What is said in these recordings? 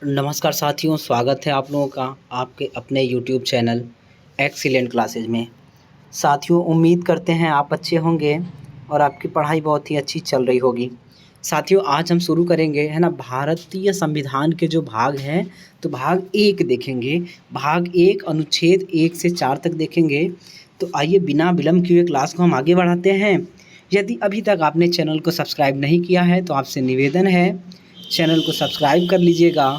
नमस्कार साथियों, स्वागत है आप लोगों का आपके अपने यूट्यूब चैनल एक्सीलेंट क्लासेज में। साथियों, उम्मीद करते हैं आप अच्छे होंगे और आपकी पढ़ाई बहुत ही अच्छी चल रही होगी। साथियों, आज हम शुरू करेंगे है ना भारतीय संविधान के जो भाग हैं, तो भाग 1 देखेंगे। भाग 1 अनुच्छेद 1 से 4 तक देखेंगे। तो आइए बिना विलम्ब किए क्लास को हम आगे बढ़ाते हैं। यदि अभी तक आपने चैनल को सब्सक्राइब नहीं किया है तो आपसे निवेदन है, चैनल को सब्सक्राइब कर लीजिएगा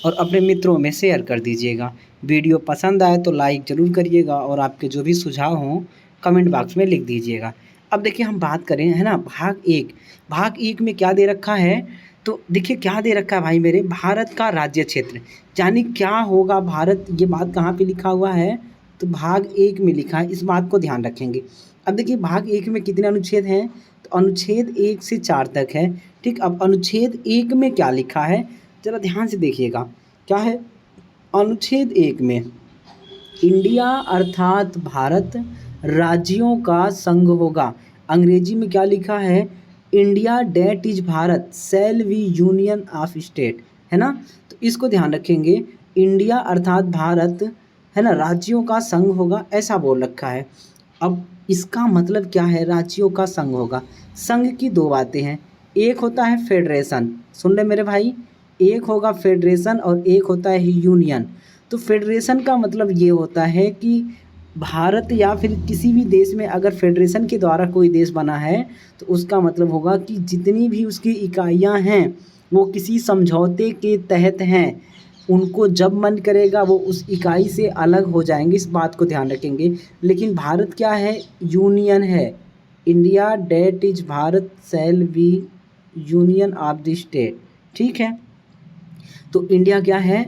और अपने मित्रों में शेयर कर दीजिएगा। वीडियो पसंद आए तो लाइक ज़रूर करिएगा और आपके जो भी सुझाव हों कमेंट बॉक्स में लिख दीजिएगा। अब देखिए, हम बात करें है ना भाग 1 में क्या दे रखा है। तो देखिए क्या दे रखा है भाई मेरे, भारत का राज्य क्षेत्र यानी क्या होगा भारत, ये बात कहाँ पे लिखा हुआ है, तो भाग 1 में लिखा है। इस बात को ध्यान रखेंगे। अब देखिए भाग 1 में कितने अनुच्छेद हैं, तो अनुच्छेद 1 से 4 तक है। ठीक, अब अनुच्छेद 1 में क्या लिखा है ज़रा ध्यान से देखिएगा। क्या है अनुच्छेद 1 में, इंडिया अर्थात भारत राज्यों का संघ होगा। अंग्रेजी में क्या लिखा है, India that is Bharat shall be union of state, है ना। तो इसको ध्यान रखेंगे, इंडिया अर्थात भारत है ना राज्यों का संघ होगा, ऐसा बोल रखा है। अब इसका मतलब क्या है, राज्यों का संघ होगा। संघ की दो बातें हैं, एक होता है फेडरेशन, सुन ले मेरे भाई, एक होगा फेडरेशन और एक होता है यूनियन। तो फेडरेशन का मतलब ये होता है कि भारत या फिर किसी भी देश में अगर फेडरेशन के द्वारा कोई देश बना है तो उसका मतलब होगा कि जितनी भी उसकी इकाइयां हैं वो किसी समझौते के तहत हैं। उनको जब मन करेगा वो उस इकाई से अलग हो जाएंगे, इस बात को ध्यान रखेंगे। लेकिन भारत क्या है, यूनियन है। India that is Bharat shall be union of the state. ठीक है, तो इंडिया क्या है,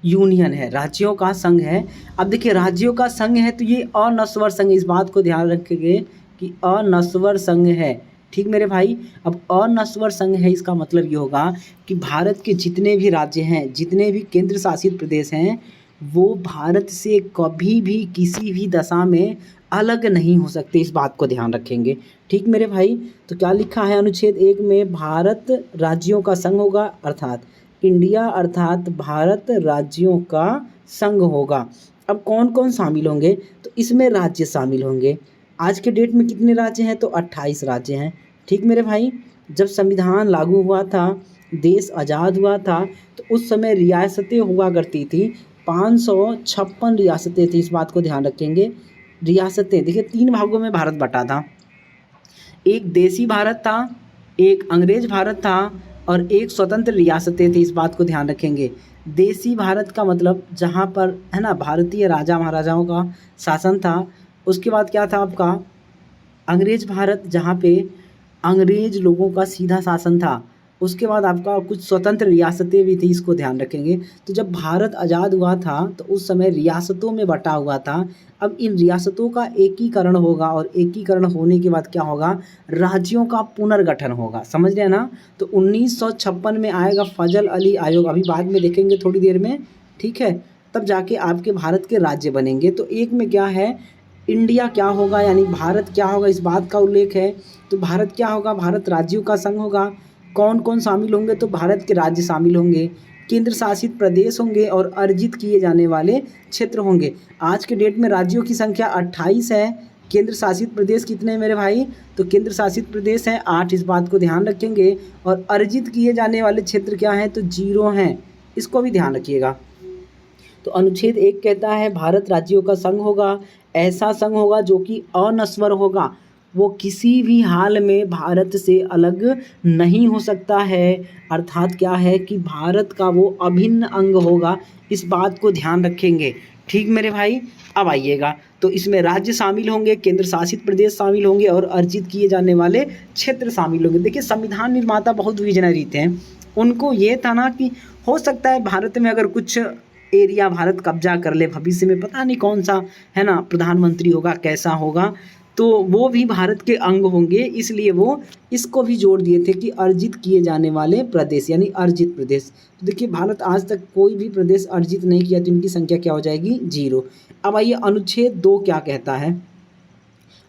यूनियन है, राज्यों का संघ है। अब देखिए राज्यों का संघ है तो ये अनस्वर संघ, इस बात को ध्यान रखेंगे कि अनस्वर संघ है। ठीक मेरे भाई, अब अनस्वर संघ है इसका मतलब ये होगा कि भारत के जितने भी राज्य हैं, जितने भी केंद्र शासित प्रदेश हैं, वो भारत से कभी भी किसी भी दशा में अलग नहीं हो सकते, इस बात को ध्यान रखेंगे। ठीक मेरे भाई, तो क्या लिखा है अनुच्छेद 1 में, भारत राज्यों का संघ होगा अर्थात इंडिया अर्थात भारत राज्यों का संघ होगा। अब कौन कौन शामिल होंगे, तो इसमें राज्य शामिल होंगे। आज के डेट में कितने राज्य हैं, तो 28 राज्य हैं। ठीक मेरे भाई, जब संविधान लागू हुआ था, देश आज़ाद हुआ था, तो उस समय रियासतें हुआ करती थी, 556 रियासतें थी, इस बात को ध्यान रखेंगे। रियासतें देखिए 3 भागों में भारत बटा था, एक देसी भारत था, एक अंग्रेज भारत था और एक स्वतंत्र रियासतें थी, इस बात को ध्यान रखेंगे। देसी भारत का मतलब जहाँ पर है ना भारतीय राजा महाराजाओं का शासन था। उसके बाद क्या था आपका अंग्रेज भारत, जहाँ पे अंग्रेज लोगों का सीधा शासन था। उसके बाद आपका कुछ स्वतंत्र रियासतें भी थी, इसको ध्यान रखेंगे। तो जब भारत आज़ाद हुआ था तो उस समय रियासतों में बटा हुआ था। अब इन रियासतों का एकीकरण होगा और एकीकरण होने के बाद क्या होगा, राज्यों का पुनर्गठन होगा, समझ रहे हैं ना। तो 1956 में आएगा फजल अली आयोग, अभी बाद में देखेंगे थोड़ी देर में। ठीक है, तब जाके आपके भारत के राज्य बनेंगे। तो एक में क्या है, इंडिया क्या होगा यानी भारत क्या होगा, इस बात का उल्लेख है। तो भारत क्या होगा, भारत राज्यों का संघ होगा। कौन कौन शामिल होंगे, तो भारत के राज्य शामिल होंगे, केंद्र शासित प्रदेश होंगे और अर्जित किए जाने वाले क्षेत्र होंगे। आज के डेट में राज्यों की संख्या 28 है, केंद्र शासित प्रदेश कितने हैं मेरे भाई, तो केंद्र शासित प्रदेश हैं 8, इस बात को ध्यान रखेंगे। और अर्जित किए जाने वाले क्षेत्र क्या हैं, तो 0 हैं, इसको भी ध्यान रखिएगा। तो अनुच्छेद 1 कहता है भारत राज्यों का संघ होगा, ऐसा संघ होगा जो कि अनस्वर होगा, वो किसी भी हाल में भारत से अलग नहीं हो सकता है। अर्थात क्या है कि भारत का वो अभिन्न अंग होगा, इस बात को ध्यान रखेंगे। ठीक मेरे भाई, अब आइएगा, तो इसमें राज्य शामिल होंगे, केंद्र शासित प्रदेश शामिल होंगे और अर्जित किए जाने वाले क्षेत्र शामिल होंगे। देखिए संविधान निर्माता बहुत विजनरी थे, उनको ये था ना कि हो सकता है भारत में अगर कुछ एरिया भारत कब्जा कर ले भविष्य में, पता नहीं कौन सा है ना प्रधानमंत्री होगा, कैसा होगा, तो वो भी भारत के अंग होंगे। इसलिए वो इसको भी जोड़ दिए थे कि अर्जित किए जाने वाले प्रदेश यानी अर्जित प्रदेश। तो देखिए भारत आज तक कोई भी प्रदेश अर्जित नहीं किया, तो इनकी संख्या क्या हो जाएगी, 0। अब आइए अनुच्छेद 2 क्या कहता है।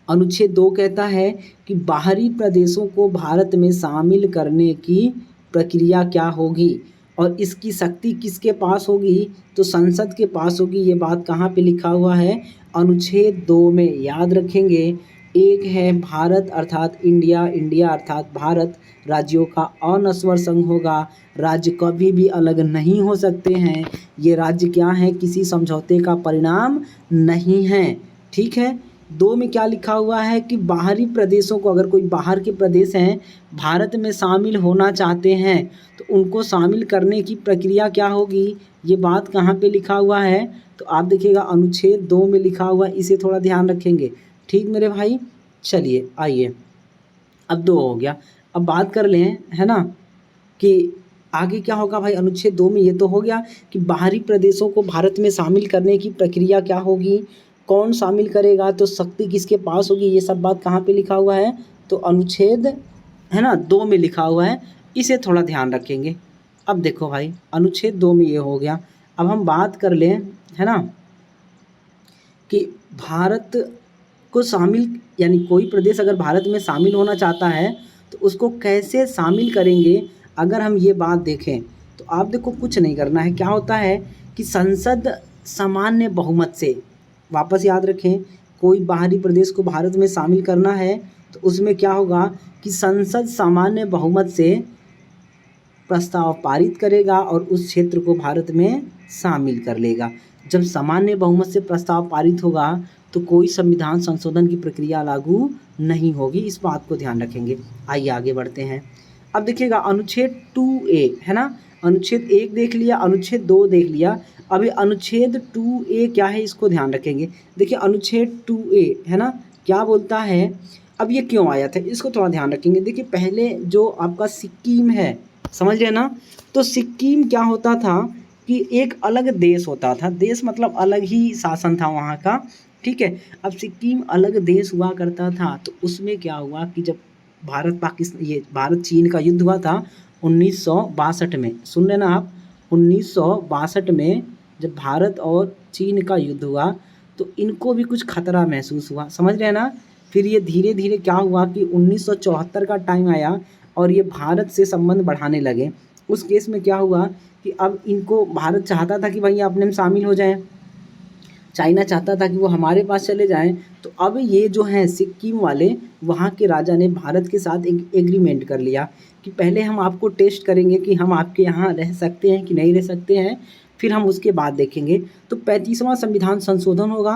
अनुच्छेद 2 कहता है कि बाहरी प्रदेशों को भारत में शामिल करने की प्रक्रिया क्या होगी। और इसकी शक्ति किसके पास होगी, तो संसद के पास होगी। ये बात कहाँ पे लिखा हुआ है, अनुच्छेद 2 में। याद रखेंगे, एक है भारत अर्थात इंडिया, इंडिया अर्थात भारत राज्यों का अनस्वर संघ होगा। राज्य कभी भी अलग नहीं हो सकते हैं। ये राज्य क्या है, किसी समझौते का परिणाम नहीं है। ठीक है। 2 में क्या लिखा हुआ है कि बाहरी प्रदेशों को, अगर कोई बाहर के प्रदेश हैं भारत में शामिल होना चाहते हैं तो उनको शामिल करने की प्रक्रिया क्या होगी, ये बात कहाँ पे लिखा हुआ है, तो आप देखिएगा अनुच्छेद 2 में लिखा हुआ है। इसे थोड़ा ध्यान रखेंगे। ठीक मेरे भाई, चलिए आइए, अब 2 हो गया। अब बात कर लें, है ना, कि आगे क्या होगा भाई। अनुच्छेद 2 में ये तो हो गया कि बाहरी प्रदेशों को भारत में शामिल करने की प्रक्रिया क्या होगी, कौन शामिल करेगा, तो शक्ति किसके पास होगी, ये सब बात कहाँ पे लिखा हुआ है, तो अनुच्छेद, है ना, 2 में लिखा हुआ है। इसे थोड़ा ध्यान रखेंगे। अब देखो भाई, अनुच्छेद 2 में ये हो गया। अब हम बात कर लें, है ना, कि भारत को शामिल, यानी कोई प्रदेश अगर भारत में शामिल होना चाहता है तो उसको कैसे शामिल करेंगे। अगर हम ये बात देखें तो आप देखो, कुछ नहीं करना है। क्या होता है कि संसद सामान्य बहुमत से, वापस याद रखें, कोई बाहरी प्रदेश को भारत में शामिल करना है तो उसमें क्या होगा कि संसद सामान्य बहुमत से प्रस्ताव पारित करेगा और उस क्षेत्र को भारत में शामिल कर लेगा। जब सामान्य बहुमत से प्रस्ताव पारित होगा तो कोई संविधान संशोधन की प्रक्रिया लागू नहीं होगी। इस बात को ध्यान रखेंगे। आइए आगे बढ़ते हैं। अब देखिएगा अनुच्छेद 2A, है ना, अनुच्छेद 1 देख लिया, अनुच्छेद 2 देख लिया। अभी अनुच्छेद 2A क्या है, इसको ध्यान रखेंगे। देखिए अनुच्छेद 2A, है ना, क्या बोलता है। अब ये क्यों आया था, इसको थोड़ा ध्यान रखेंगे। देखिए पहले जो आपका सिक्किम है, समझ रहे हैं ना, तो सिक्किम क्या होता था कि एक अलग देश होता था। देश मतलब अलग ही शासन था वहाँ का। ठीक है। अब सिक्किम अलग देश हुआ करता था तो उसमें क्या हुआ कि जब भारत चीन का युद्ध हुआ था 1962 में, सुन लेना आप, 1962 में जब भारत और चीन का युद्ध हुआ तो इनको भी कुछ खतरा महसूस हुआ, समझ रहे हैं ना। फिर ये धीरे धीरे क्या हुआ कि 1974 का टाइम आया और ये भारत से संबंध बढ़ाने लगे। उस केस में क्या हुआ कि अब इनको, भारत चाहता था कि भाई अपने में शामिल हो जाएं, चाइना चाहता था कि वो हमारे पास चले जाएं। तो अब ये जो हैं सिक्किम वाले, वहाँ के राजा ने भारत के साथ एक एग्रीमेंट कर लिया कि पहले हम आपको टेस्ट करेंगे कि हम आपके यहाँ रह सकते हैं कि नहीं रह सकते हैं, फिर हम उसके बाद देखेंगे। तो 35वां संविधान संशोधन होगा।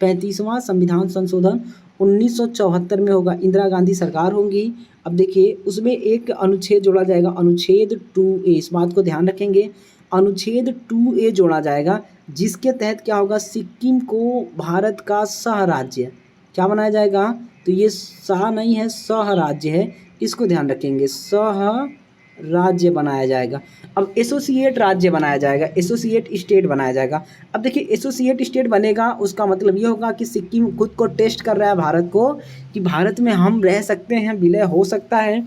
35वां संविधान संशोधन 1974 में होगा। इंदिरा गांधी सरकार होंगी। अब देखिए उसमें एक अनुच्छेद जोड़ा जाएगा, अनुच्छेद 2A, इस बात को ध्यान रखेंगे। अनुच्छेद 2A जोड़ा जाएगा जिसके तहत क्या होगा, सिक्किम को भारत का सह राज्य क्या बनाया जाएगा, तो ये सह नहीं है, सह राज्य है, इसको ध्यान रखेंगे, सह राज्य बनाया जाएगा। अब एसोसिएट राज्य बनाया जाएगा, एसोसिएट स्टेट बनाया जाएगा। अब देखिए एसोसिएट स्टेट बनेगा, उसका मतलब ये होगा कि सिक्किम खुद को टेस्ट कर रहा है भारत को कि भारत में हम रह सकते हैं, विलय हो सकता है।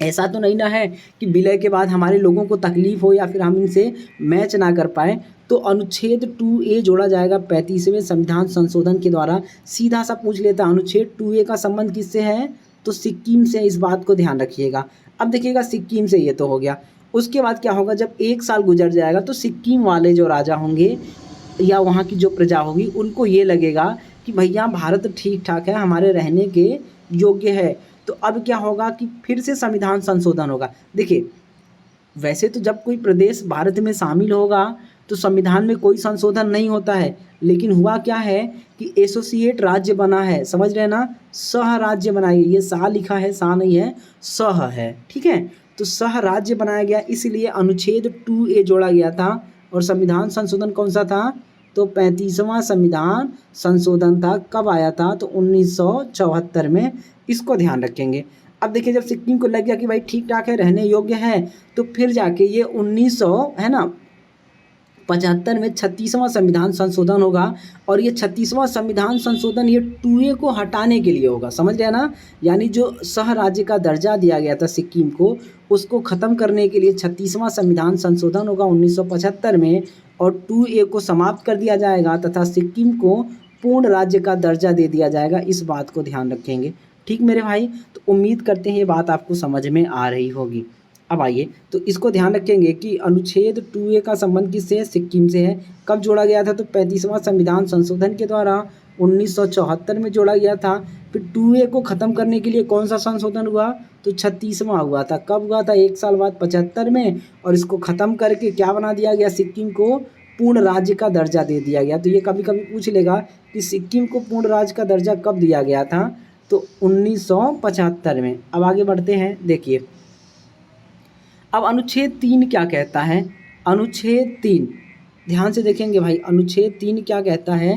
ऐसा तो नहीं ना है कि विलय के बाद हमारे लोगों को तकलीफ हो या फिर हम इनसे मैच ना कर पाए। तो अनुच्छेद 2A जोड़ा जाएगा 35वें संविधान संशोधन के द्वारा। सीधा सा पूछ लेता है अनुच्छेद 2A का संबंध किससे है, तो सिक्किम से, इस बात को ध्यान रखिएगा। अब देखिएगा सिक्किम से ये तो हो गया। उसके बाद क्या होगा, जब 1 साल गुजर जाएगा तो सिक्किम वाले जो राजा होंगे या वहाँ की जो प्रजा होगी उनको ये लगेगा कि भैया भारत ठीक ठाक है, हमारे रहने के योग्य है। तो अब क्या होगा कि फिर से संविधान संशोधन होगा। देखिए वैसे तो जब कोई प्रदेश भारत में शामिल होगा तो संविधान में कोई संशोधन नहीं होता है, लेकिन हुआ क्या है कि एसोसिएट राज्य बना है, समझ रहे हैं ना, सह राज्य बनाइए, ये सा लिखा है, सा नहीं है, सह है। ठीक है। तो सह राज्य बनाया गया, इसलिए अनुच्छेद 2A जोड़ा गया था। और संविधान संशोधन कौन सा था, तो 35वां संविधान संशोधन था। कब आया था, तो 1974 में। इसको ध्यान रखेंगे। अब देखिए जब सिक्किम को लग गया कि भाई ठीक ठाक है, रहने योग्य है, तो फिर जाके ये 1900, है ना, 75 में 36वां संविधान संशोधन होगा। और ये 36वां संविधान संशोधन ये 2A को हटाने के लिए होगा, समझ रहे हैं ना। यानी जो सह राज्य का दर्जा दिया गया था सिक्किम को, उसको ख़त्म करने के लिए 36वां संविधान संशोधन होगा 1975 में। और 2A को समाप्त कर दिया जाएगा तथा सिक्किम को पूर्ण राज्य का दर्जा दे दिया जाएगा। इस बात को ध्यान रखेंगे। ठीक मेरे भाई, तो उम्मीद करते हैं ये बात आपको समझ में आ रही होगी। अब आइए, तो इसको ध्यान रखेंगे कि अनुच्छेद 2A का संबंध किससे है? सिक्किम से है। कब जोड़ा गया था? तो 35वां संविधान संशोधन के द्वारा 1974 में जोड़ा गया था। फिर 2A को ख़त्म करने के लिए कौन सा संशोधन हुआ? तो 36वां हुआ था। कब हुआ था? 1 साल बाद 75 में। और इसको ख़त्म करके क्या बना दिया गया? सिक्किम को पूर्ण राज्य का दर्जा दे दिया गया। तो ये कभी कभी पूछ लेगा कि सिक्किम को पूर्ण राज्य का दर्जा कब दिया गया था? तो 1975 में। अब आगे बढ़ते हैं, देखिए अब अनुच्छेद 3 क्या कहता है? अनुच्छेद 3 ध्यान से देखेंगे भाई, अनुच्छेद 3 क्या कहता है?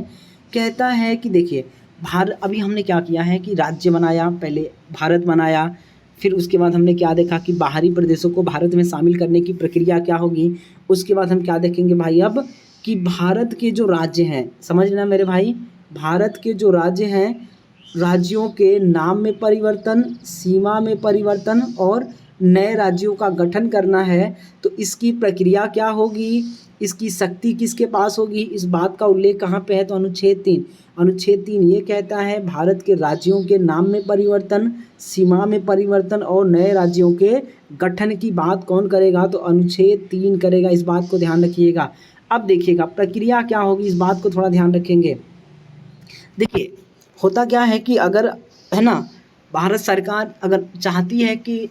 कहता है कि देखिए भारत, अभी हमने क्या किया है कि राज्य बनाया, पहले भारत बनाया, फिर उसके बाद हमने क्या देखा कि बाहरी प्रदेशों को भारत में शामिल करने की प्रक्रिया क्या होगी। उसके बाद हम क्या देखेंगे भाई अब कि भारत के जो राज्य हैं, समझना मेरे भाई, भारत के जो राज्य हैं, राज्यों के नाम में परिवर्तन, सीमा में परिवर्तन और नए राज्यों का गठन करना है। तो इसकी प्रक्रिया क्या होगी, इसकी शक्ति किसके पास होगी, इस बात का उल्लेख कहाँ पे है? तो अनुच्छेद 3। अनुच्छेद 3 ये कहता है भारत के राज्यों के नाम में परिवर्तन, सीमा में परिवर्तन और नए राज्यों के गठन की बात कौन करेगा? तो अनुच्छेद 3 करेगा। इस बात को ध्यान रखिएगा। अब देखिएगा प्रक्रिया क्या होगी, इस बात को थोड़ा ध्यान रखेंगे। देखिए होता क्या है कि अगर, है ना, भारत सरकार अगर चाहती है कि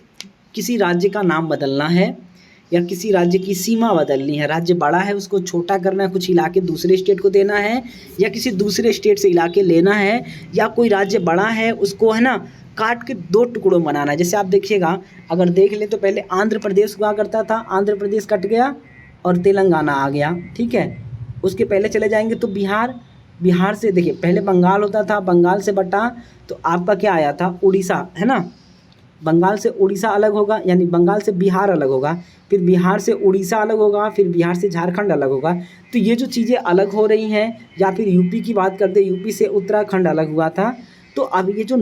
किसी राज्य का नाम बदलना है या किसी राज्य की सीमा बदलनी है, राज्य बड़ा है उसको छोटा करना है, कुछ इलाके दूसरे स्टेट को देना है, या किसी दूसरे स्टेट से इलाके लेना है, या कोई राज्य बड़ा है उसको, है ना, काट के 2 टुकड़ों में बनाना है। जैसे आप देखिएगा, अगर देख लें तो पहले आंध्र प्रदेश हुआ करता था, आंध्र प्रदेश कट गया और तेलंगाना आ गया, ठीक है। उसके पहले चले जाएंगे तो बिहार, बिहार से देखिए पहले बंगाल होता था, बंगाल से बटा तो आपका क्या आया था? उड़ीसा, है ना। बंगाल से उड़ीसा अलग होगा, यानी बंगाल से बिहार अलग होगा, फिर बिहार से उड़ीसा अलग होगा, फिर बिहार से झारखंड अलग होगा। तो ये जो चीज़ें अलग हो रही हैं, या फिर यूपी की बात करते, यूपी से उत्तराखंड अलग हुआ था। तो अब ये जो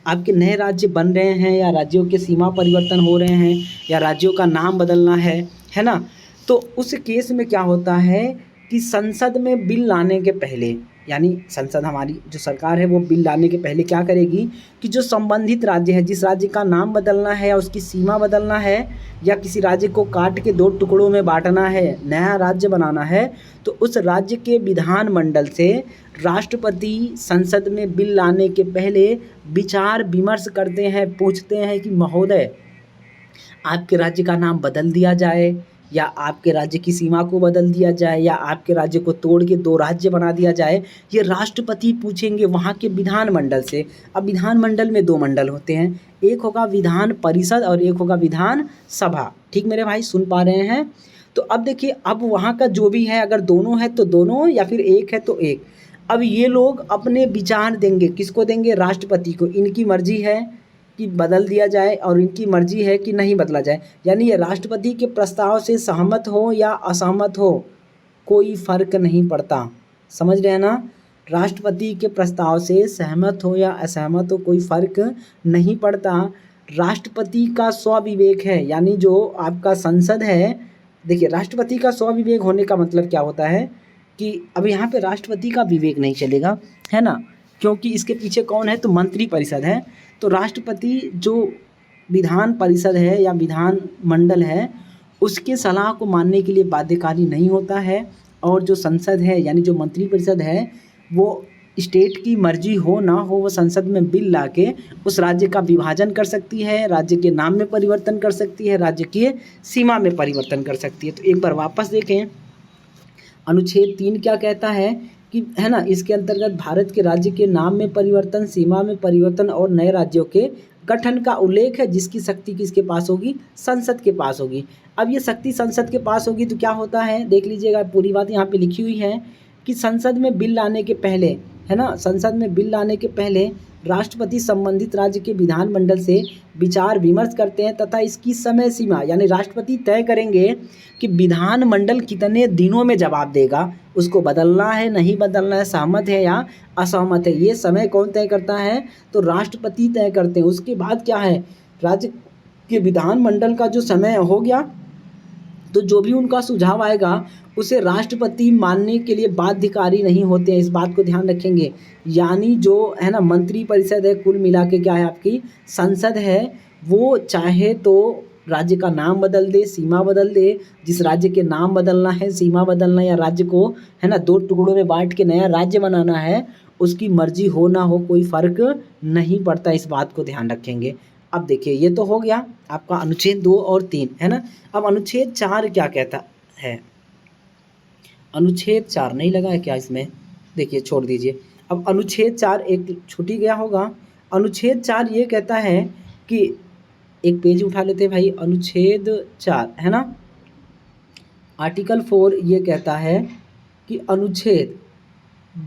आपके नए राज्य बन रहे हैं, या राज्यों के सीमा परिवर्तन हो रहे हैं, या राज्यों का नाम बदलना है ना, तो उस केस में क्या होता है कि संसद में बिल लाने के पहले, यानी संसद हमारी जो सरकार है वो बिल लाने के पहले क्या करेगी कि जो संबंधित राज्य है, जिस राज्य का नाम बदलना है या उसकी सीमा बदलना है, या किसी राज्य को काट के 2 टुकड़ों में बांटना है, नया राज्य बनाना है, तो उस राज्य के विधानमंडल से राष्ट्रपति संसद में बिल लाने के पहले विचार विमर्श करते हैं, पूछते हैं कि महोदय आपके राज्य का नाम बदल दिया जाए, या आपके राज्य की सीमा को बदल दिया जाए, या आपके राज्य को तोड़ के 2 राज्य बना दिया जाए। ये राष्ट्रपति पूछेंगे वहाँ के विधानमंडल से। अब विधानमंडल में 2 मंडल होते हैं, एक होगा विधान परिषद और एक होगा विधान सभा। ठीक मेरे भाई, सुन पा रहे हैं? तो अब देखिए, अब वहाँ का जो भी है, अगर दोनों है तो दोनों, या फिर एक है तो एक। अब ये लोग अपने विचार देंगे, किसको देंगे? राष्ट्रपति को। इनकी मर्जी है कि बदल दिया जाए और इनकी मर्जी है कि नहीं बदला जाए। यानी ये राष्ट्रपति के प्रस्ताव से सहमत हो या असहमत हो, कोई फ़र्क नहीं पड़ता। समझ रहे हैं ना? राष्ट्रपति के प्रस्ताव से सहमत हो या असहमत हो, कोई फ़र्क नहीं पड़ता। राष्ट्रपति का स्वविवेक है, यानी जो आपका संसद है, देखिए राष्ट्रपति का स्वविवेक होने का मतलब क्या होता है कि अब यहाँ पे राष्ट्रपति का विवेक नहीं चलेगा, है ना, क्योंकि इसके पीछे कौन है? तो मंत्री परिषद है। तो राष्ट्रपति जो विधान परिषद है या विधान मंडल है, उसके सलाह को मानने के लिए बाध्यकारी नहीं होता है। और जो संसद है, यानी जो मंत्री परिषद है, वो स्टेट की मर्जी हो ना हो, वो संसद में बिल लाके उस राज्य का विभाजन कर सकती है, राज्य के नाम में परिवर्तन कर सकती है, राज्य की सीमा में परिवर्तन कर सकती है। तो एक बार वापस देखें, अनुच्छेद 3 क्या कहता है कि, है ना, इसके अंतर्गत भारत के राज्य के नाम में परिवर्तन, सीमा में परिवर्तन और नए राज्यों के गठन का उल्लेख है, जिसकी शक्ति किसके पास होगी? संसद के पास होगी। अब ये शक्ति संसद के पास होगी तो क्या होता है, देख लीजिएगा, पूरी बात यहाँ पे लिखी हुई है कि संसद में बिल लाने के पहले, है ना, संसद में बिल लाने के पहले राष्ट्रपति संबंधित राज्य के विधानमंडल से विचार विमर्श करते हैं, तथा इसकी समय सीमा, यानी राष्ट्रपति तय करेंगे कि विधानमंडल कितने दिनों में जवाब देगा, उसको बदलना है नहीं बदलना है, सहमत है या असहमत है, ये समय कौन तय करता है? तो राष्ट्रपति तय करते हैं। उसके बाद क्या है, राज्य के विधानमंडल का जो समय हो गया, तो जो भी उनका सुझाव आएगा उसे राष्ट्रपति मानने के लिए बाध्यकारी नहीं होते हैं। इस बात को ध्यान रखेंगे। यानी जो है ना मंत्री परिषद है, कुल मिला के क्या है, आपकी संसद है, वो चाहे तो राज्य का नाम बदल दे, सीमा बदल दे। जिस राज्य के नाम बदलना है, सीमा बदलना या राज्य को है ना 2 टुकड़ों में बांट के नया राज्य बनाना है, उसकी मर्जी हो ना हो कोई फ़र्क नहीं पड़ता, इस बात को ध्यान रखेंगे। अब देखिए ये तो हो गया आपका अनुच्छेद 2 और 3 है ना। अब अनुच्छेद 4 क्या कहता है? अनुच्छेद 4 नहीं लगा है क्या इसमें? देखिए छोड़ दीजिए। अब अनुच्छेद 4 एक छूट ही गया होगा। अनुच्छेद 4 ये कहता है कि एक पेज उठा लेते हैं भाई, अनुच्छेद 4 है ना। आर्टिकल 4 ये कहता है कि अनुच्छेद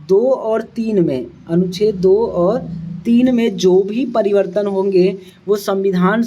2 और 3 में, अनुच्छेद 2 और 3 में जो भी परिवर्तन होंगे वो संविधान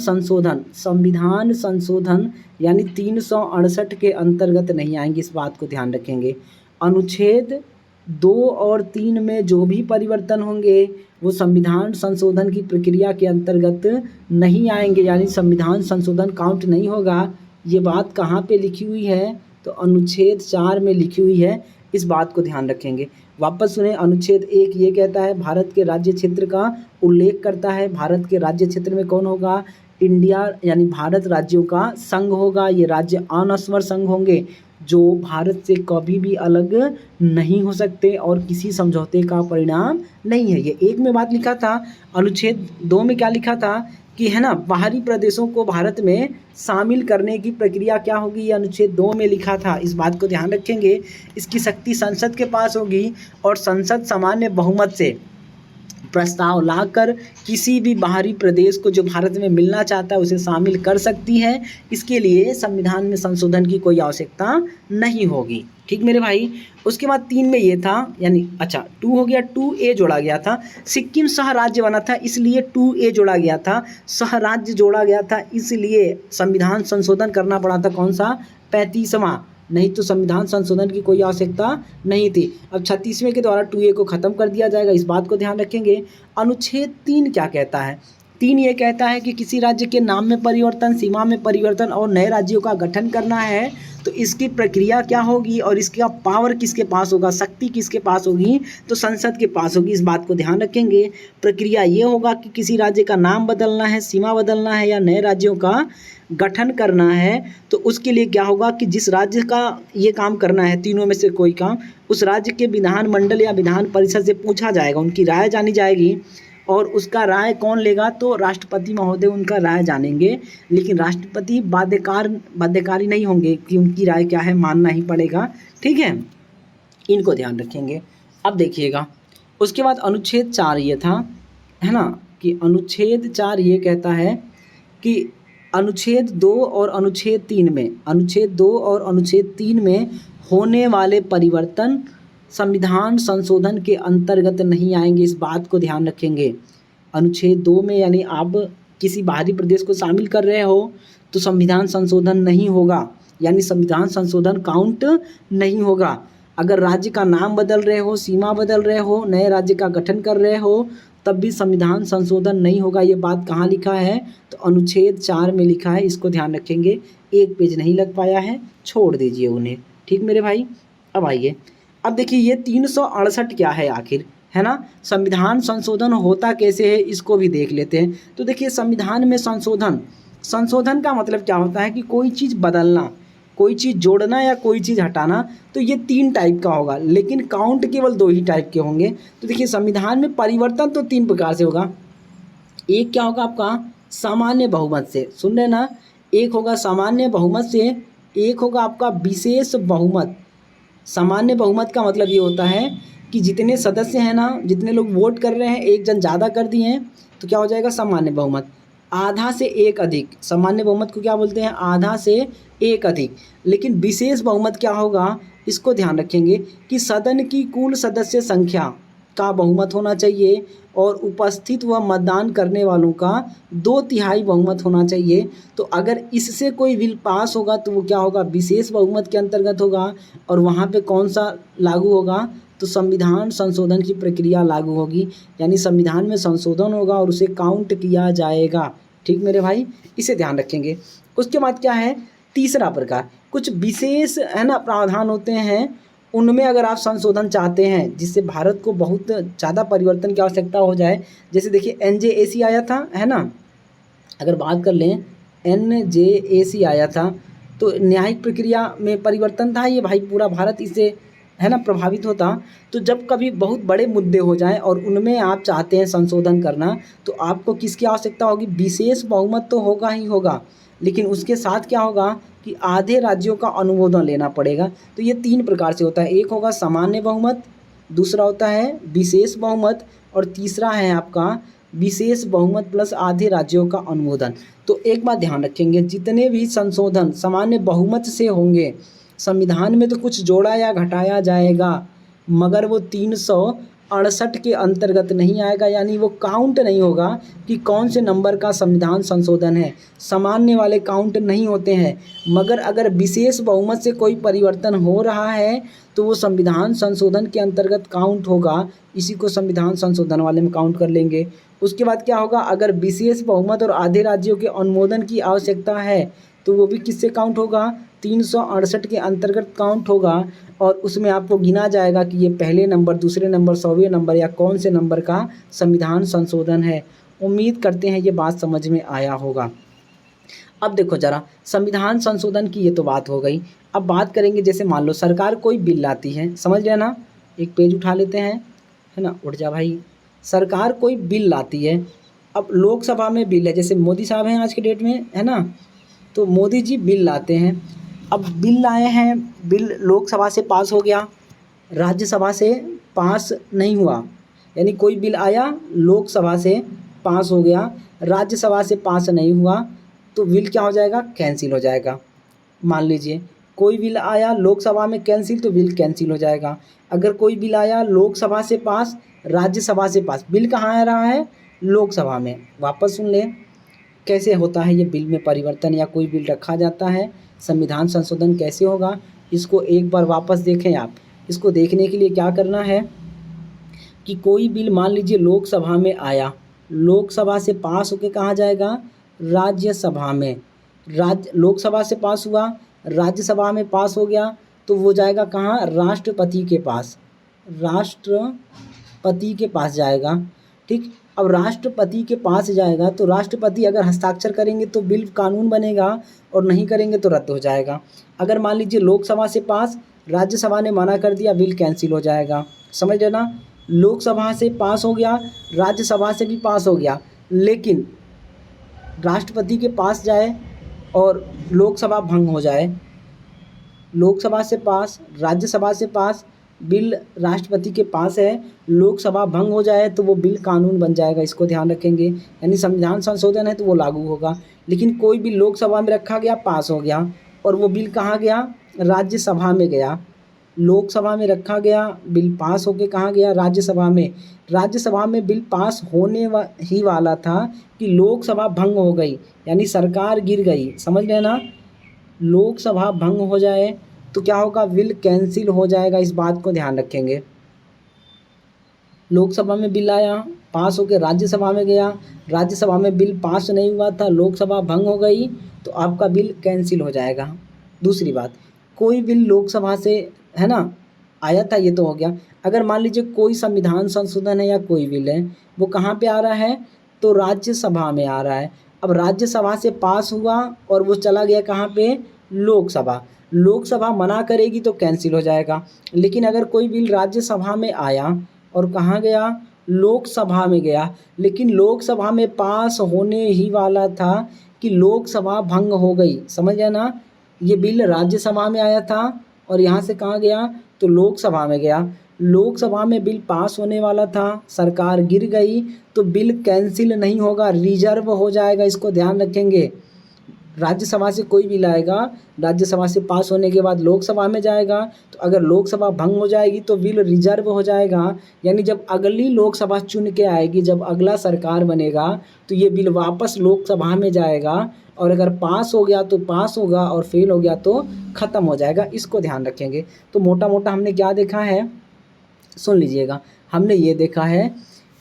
संशोधन यानी 368 के अंतर्गत नहीं आएंगे, इस बात को ध्यान रखेंगे। अनुच्छेद 2 और 3 में जो भी परिवर्तन होंगे वो संविधान संशोधन की प्रक्रिया के अंतर्गत नहीं आएंगे, यानी संविधान संशोधन काउंट नहीं होगा। ये बात कहाँ पे लिखी हुई है? तो अनुच्छेद 4 में लिखी हुई है, इस बात को ध्यान रखेंगे। वापस सुने, अनुच्छेद 1 ये कहता है भारत के राज्य क्षेत्र का उल्लेख करता है। भारत के राज्य क्षेत्र में कौन होगा? इंडिया यानी भारत राज्यों का संघ होगा। ये राज्य अनस्वर संघ होंगे जो भारत से कभी भी अलग नहीं हो सकते और किसी समझौते का परिणाम नहीं है। ये 1 में बात लिखा था। अनुच्छेद 2 में क्या लिखा था कि है ना बाहरी प्रदेशों को भारत में शामिल करने की प्रक्रिया क्या होगी, ये अनुच्छेद 2 में लिखा था, इस बात को ध्यान रखेंगे। इसकी शक्ति संसद के पास होगी और संसद सामान्य बहुमत से प्रस्ताव लाकर किसी भी बाहरी प्रदेश को जो भारत में मिलना चाहता है उसे शामिल कर सकती है। इसके लिए संविधान में संशोधन की कोई आवश्यकता नहीं होगी। ठीक मेरे भाई। उसके बाद 3 में ये था, यानी अच्छा 2 हो गया, 2A जोड़ा गया था। सिक्किम सह राज्य बना था इसलिए 2A जोड़ा गया था। सह राज्य जोड़ा गया था इसलिए संविधान संशोधन करना पड़ा था। कौन सा? 35वां। नहीं तो संविधान संशोधन की कोई आवश्यकता नहीं थी। अब 36वें के द्वारा 2A को ख़त्म कर दिया जाएगा, इस बात को ध्यान रखेंगे। अनुच्छेद 3 क्या कहता है? 3 ये कहता है कि किसी राज्य के नाम में परिवर्तन, सीमा में परिवर्तन और नए राज्यों का गठन करना है तो इसकी प्रक्रिया क्या होगी और इसका पावर किसके पास होगा, शक्ति किसके पास होगी? तो संसद के पास होगी, इस बात को ध्यान रखेंगे। प्रक्रिया ये होगा कि किसी राज्य का नाम बदलना है, सीमा बदलना है या नए राज्यों का गठन करना है तो उसके लिए क्या होगा कि जिस राज्य का ये काम करना है, तीनों में से कोई काम, उस राज्य के विधानमंडल या विधान परिषद से पूछा जाएगा, उनकी राय जानी जाएगी और उसका राय कौन लेगा? तो राष्ट्रपति महोदय उनका राय जानेंगे। लेकिन राष्ट्रपति बाध्यकारी नहीं होंगे कि उनकी राय क्या है, मानना ही पड़ेगा। ठीक है, इनको ध्यान रखेंगे। अब देखिएगा उसके बाद अनुच्छेद 4 ये था है ना कि अनुच्छेद 4 ये कहता है कि अनुच्छेद 2 और अनुच्छेद 3 में, अनुच्छेद 2 और अनुच्छेद 3 में होने वाले परिवर्तन संविधान संशोधन के अंतर्गत नहीं आएंगे, इस बात को ध्यान रखेंगे। अनुच्छेद 2 में यानी आप किसी बाहरी प्रदेश को शामिल कर रहे हो तो संविधान संशोधन नहीं होगा, यानी संविधान संशोधन काउंट नहीं होगा। अगर राज्य का नाम बदल रहे हो, सीमा बदल रहे हो, नए राज्य का गठन कर रहे हो तब भी संविधान संशोधन नहीं होगा। ये बात कहाँ लिखा है? तो अनुच्छेद 4 में लिखा है, इसको ध्यान रखेंगे। 1 पेज नहीं लग पाया है, छोड़ दीजिए उन्हें। ठीक मेरे भाई। अब आइए, अब देखिए ये 368 क्या है आखिर, है ना। संविधान संशोधन होता कैसे है इसको भी देख लेते हैं। तो देखिए संविधान में संशोधन का मतलब क्या होता है कि कोई चीज़ बदलना, कोई चीज़ जोड़ना या कोई चीज़ हटाना। तो ये 3 टाइप का होगा लेकिन काउंट केवल 2 ही टाइप के होंगे। तो देखिए संविधान में परिवर्तन तो 3 प्रकार से होगा। एक क्या होगा आपका? सामान्य बहुमत से, सुन रहे ना। एक होगा सामान्य बहुमत से, एक होगा आपका विशेष बहुमत। सामान्य बहुमत का मतलब ये होता है कि जितने सदस्य हैं ना, जितने लोग वोट कर रहे हैं, एक जन ज़्यादा कर दिए हैं तो क्या हो जाएगा? सामान्य बहुमत। आधा से एक अधिक, सामान्य बहुमत को क्या बोलते हैं? आधा से एक अधिक। लेकिन विशेष बहुमत क्या होगा? इसको ध्यान रखेंगे कि सदन की कुल सदस्य संख्या का बहुमत होना चाहिए और उपस्थित व मतदान करने वालों का 2/3 बहुमत होना चाहिए। तो अगर इससे कोई बिल पास होगा तो वो क्या होगा? विशेष बहुमत के अंतर्गत होगा। और वहाँ पे कौन सा लागू होगा? तो संविधान संशोधन की प्रक्रिया लागू होगी, यानी संविधान में संशोधन होगा और उसे काउंट किया जाएगा। ठीक मेरे भाई, इसे ध्यान रखेंगे। उसके बाद क्या है? तीसरा प्रकार, कुछ विशेष है ना प्रावधान होते हैं, उनमें अगर आप संशोधन चाहते हैं जिससे भारत को बहुत ज़्यादा परिवर्तन की आवश्यकता हो जाए। जैसे देखिए NJAC आया था, है ना। अगर बात कर लें NJAC आया था, तो न्यायिक प्रक्रिया में परिवर्तन था ये भाई, पूरा भारत इससे है ना प्रभावित होता। तो जब कभी बहुत बड़े मुद्दे हो जाएं और उनमें आप चाहते हैं संशोधन करना, तो आपको किसकी आवश्यकता होगी? विशेष बहुमत तो होगा ही होगा, लेकिन उसके साथ क्या होगा कि आधे राज्यों का अनुमोदन लेना पड़ेगा। तो ये 3 प्रकार से होता है, एक होगा सामान्य बहुमत, दूसरा होता है विशेष बहुमत, और तीसरा है आपका विशेष बहुमत प्लस आधे राज्यों का अनुमोदन। तो एक बात ध्यान रखेंगे, जितने भी संशोधन सामान्य बहुमत से होंगे, संविधान में तो कुछ जोड़ा या घटाया जाएगा, मगर वो 368 के अंतर्गत नहीं आएगा, यानी वो काउंट नहीं होगा कि कौन से नंबर का संविधान संशोधन है। सामान्य वाले काउंट नहीं होते हैं, मगर अगर विशेष बहुमत से कोई परिवर्तन हो रहा है तो वो संविधान संशोधन के अंतर्गत काउंट होगा, इसी को संविधान संशोधन वाले में काउंट कर लेंगे। उसके बाद क्या होगा, अगर विशेष बहुमत और आधे राज्यों के अनुमोदन की आवश्यकता है तो वो भी किससे काउंट होगा? 368 के अंतर्गत काउंट होगा, और उसमें आपको गिना जाएगा कि ये पहले नंबर, दूसरे नंबर, 100वें नंबर या कौन से नंबर का संविधान संशोधन है। उम्मीद करते हैं ये बात समझ में आया होगा। अब देखो ज़रा, संविधान संशोधन की ये तो बात हो गई। अब बात करेंगे, जैसे मान लो सरकार कोई बिल लाती है, समझ गया ना, एक पेज उठा लेते हैं, है ना, उठ जा भाई। सरकार कोई बिल लाती है, अब लोकसभा में बिल है, जैसे मोदी साहब हैं आज के डेट में, है ना, तो मोदी जी बिल लाते हैं। अब बिल लाए हैं, बिल लोकसभा से पास हो गया, राज्यसभा से पास नहीं हुआ, यानी कोई बिल आया लोकसभा से पास हो गया, राज्यसभा से पास नहीं हुआ, तो बिल क्या हो जाएगा? कैंसिल हो जाएगा। मान लीजिए कोई बिल आया लोकसभा में कैंसिल, तो बिल कैंसिल हो जाएगा। अगर कोई बिल आया लोकसभा से पास, राज्यसभा से पास, बिल कहाँ आ रहा है? लोकसभा में। वापस सुन लें कैसे होता है ये बिल में परिवर्तन, या कोई बिल रखा जाता है, संविधान संशोधन कैसे होगा, इसको एक बार वापस देखें आप। इसको देखने के लिए क्या करना है कि कोई बिल मान लीजिए लोकसभा में आया, लोकसभा से पास होके कहाँ जाएगा? राज्यसभा में। लोकसभा से पास हुआ, राज्यसभा में पास हो गया, तो वो जाएगा कहाँ? राष्ट्रपति के पास, राष्ट्रपति के पास जाएगा। ठीक, अब राष्ट्रपति के पास जाएगा तो राष्ट्रपति अगर हस्ताक्षर करेंगे तो बिल कानून बनेगा, और नहीं करेंगे तो रद्द हो जाएगा। अगर मान लीजिए लोकसभा से पास, राज्यसभा ने मना कर दिया, बिल कैंसिल हो जाएगा। समझ लेना, लोकसभा से पास हो गया, राज्यसभा से भी पास हो गया, लेकिन राष्ट्रपति के पास जाए और लोकसभा भंग हो जाए, लोकसभा से पास, राज्यसभा से पास, बिल राष्ट्रपति के पास है, लोकसभा भंग हो जाए तो वो बिल कानून बन जाएगा, इसको ध्यान रखेंगे। यानी संविधान संशोधन है तो वो लागू होगा। लेकिन कोई बिल लोकसभा में रखा गया, पास हो गया, और वो बिल कहाँ गया? राज्यसभा में गया। लोकसभा में रखा गया, बिल पास होके कहाँ गया? राज्यसभा में। राज्यसभा में बिल पास होने ही वाला था कि लोकसभा भंग हो गई, यानी सरकार गिर गई। समझ गए ना, लोकसभा भंग हो जाए तो क्या होगा? बिल कैंसिल हो जाएगा, इस बात को ध्यान रखेंगे। लोकसभा में बिल आया, पास होकर राज्यसभा में गया, राज्यसभा में बिल पास नहीं हुआ था, लोकसभा भंग हो गई, तो आपका बिल कैंसिल हो जाएगा। दूसरी बात, कोई बिल लोकसभा से, है ना, आया था, ये तो हो गया। अगर मान लीजिए कोई संविधान संशोधन है या कोई बिल है, वो कहाँ पे आ रहा है? तो राज्यसभा में आ रहा है। अब राज्यसभा से पास हुआ और वो चला गया कहाँ पे? लोकसभा। लोकसभा मना करेगी तो कैंसिल हो जाएगा। लेकिन अगर कोई बिल राज्यसभा में आया और कहाँ गया? लोकसभा में गया, लेकिन लोकसभा में पास होने ही वाला था कि लोकसभा भंग हो गई। समझ गया ना, ये बिल राज्यसभा में आया था और यहाँ से कहाँ गया? तो लोकसभा में गया। लोकसभा में बिल पास होने वाला था, सरकार गिर गई, तो बिल कैंसिल नहीं होगा, रिजर्व हो जाएगा, इसको ध्यान रखेंगे। राज्यसभा से कोई बिल आएगा, राज्यसभा से पास होने के बाद लोकसभा में जाएगा, तो अगर लोकसभा भंग हो जाएगी तो बिल रिजर्व हो जाएगा, यानी जब अगली लोकसभा चुन के आएगी, जब अगला सरकार बनेगा, तो ये बिल वापस लोकसभा में जाएगा, और अगर पास हो गया तो पास होगा और फेल हो गया तो ख़त्म हो जाएगा, इसको ध्यान रखेंगे। तो मोटा मोटा हमने क्या देखा है, सुन लीजिएगा। हमने ये देखा है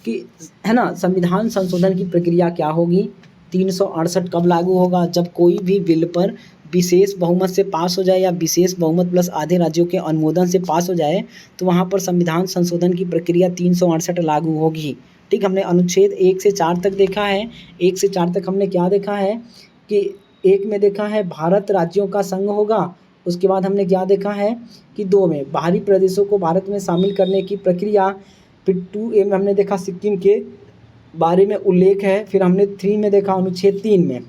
कि, है ना, संविधान संशोधन की प्रक्रिया क्या होगी, 368 कब लागू होगा? जब कोई भी बिल पर विशेष बहुमत से पास हो जाए या विशेष बहुमत प्लस आधे राज्यों के अनुमोदन से पास हो जाए, तो वहाँ पर संविधान संशोधन की प्रक्रिया 368 लागू होगी। ठीक, हमने अनुच्छेद 1 से 4 तक देखा है। 1 से 4 तक हमने क्या देखा है कि 1 में देखा है भारत राज्यों का संघ होगा। उसके बाद हमने क्या देखा है कि 2 में बाहरी प्रदेशों को भारत में शामिल करने की प्रक्रिया। फिर 2A में हमने देखा सिक्किम के बारे में उल्लेख है। फिर हमने 3 में देखा अनुच्छेद 3 में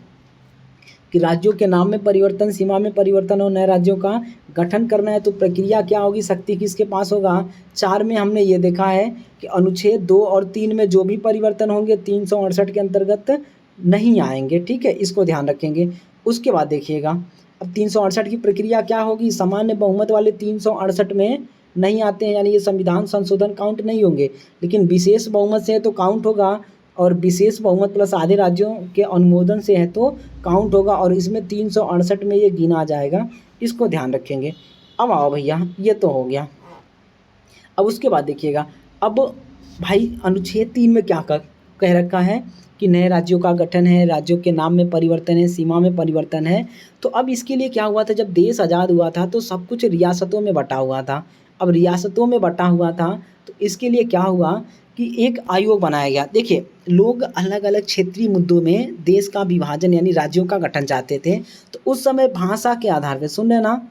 कि राज्यों के नाम में परिवर्तन, सीमा में परिवर्तन और नए राज्यों का गठन करना है तो प्रक्रिया क्या होगी, शक्ति किसके पास होगा। 4 में हमने ये देखा है कि अनुच्छेद 2 और 3 में जो भी परिवर्तन होंगे 368 के अंतर्गत नहीं आएंगे, ठीक है, इसको ध्यान रखेंगे। उसके बाद देखिएगा अब 368 की प्रक्रिया क्या होगी, सामान्य बहुमत वाले 368 में नहीं आते हैं, यानी ये संविधान संशोधन काउंट नहीं होंगे, लेकिन विशेष बहुमत से है तो काउंट होगा, और विशेष बहुमत प्लस आधे राज्यों के अनुमोदन से है तो काउंट होगा, और इसमें 368 में ये गिना जाएगा, इसको ध्यान रखेंगे। अब आओ भैया, ये तो हो गया। अब उसके बाद देखिएगा, अब भाई अनुच्छेद 3 में क्या कह रखा है कि नए राज्यों का गठन है, राज्यों के नाम में परिवर्तन है, सीमा में परिवर्तन है। तो अब इसके लिए क्या हुआ था, जब देश आज़ाद हुआ था तो सब कुछ रियासतों में बटा हुआ था। अब रियासतों में बटा हुआ था तो इसके लिए क्या हुआ कि एक आयोग बनाया गया। देखिए, लोग अलग अलग क्षेत्रीय मुद्दों में देश का विभाजन यानी राज्यों का गठन चाहते थे। तो उस समय भाषा के आधार पर, सुन रहे ना,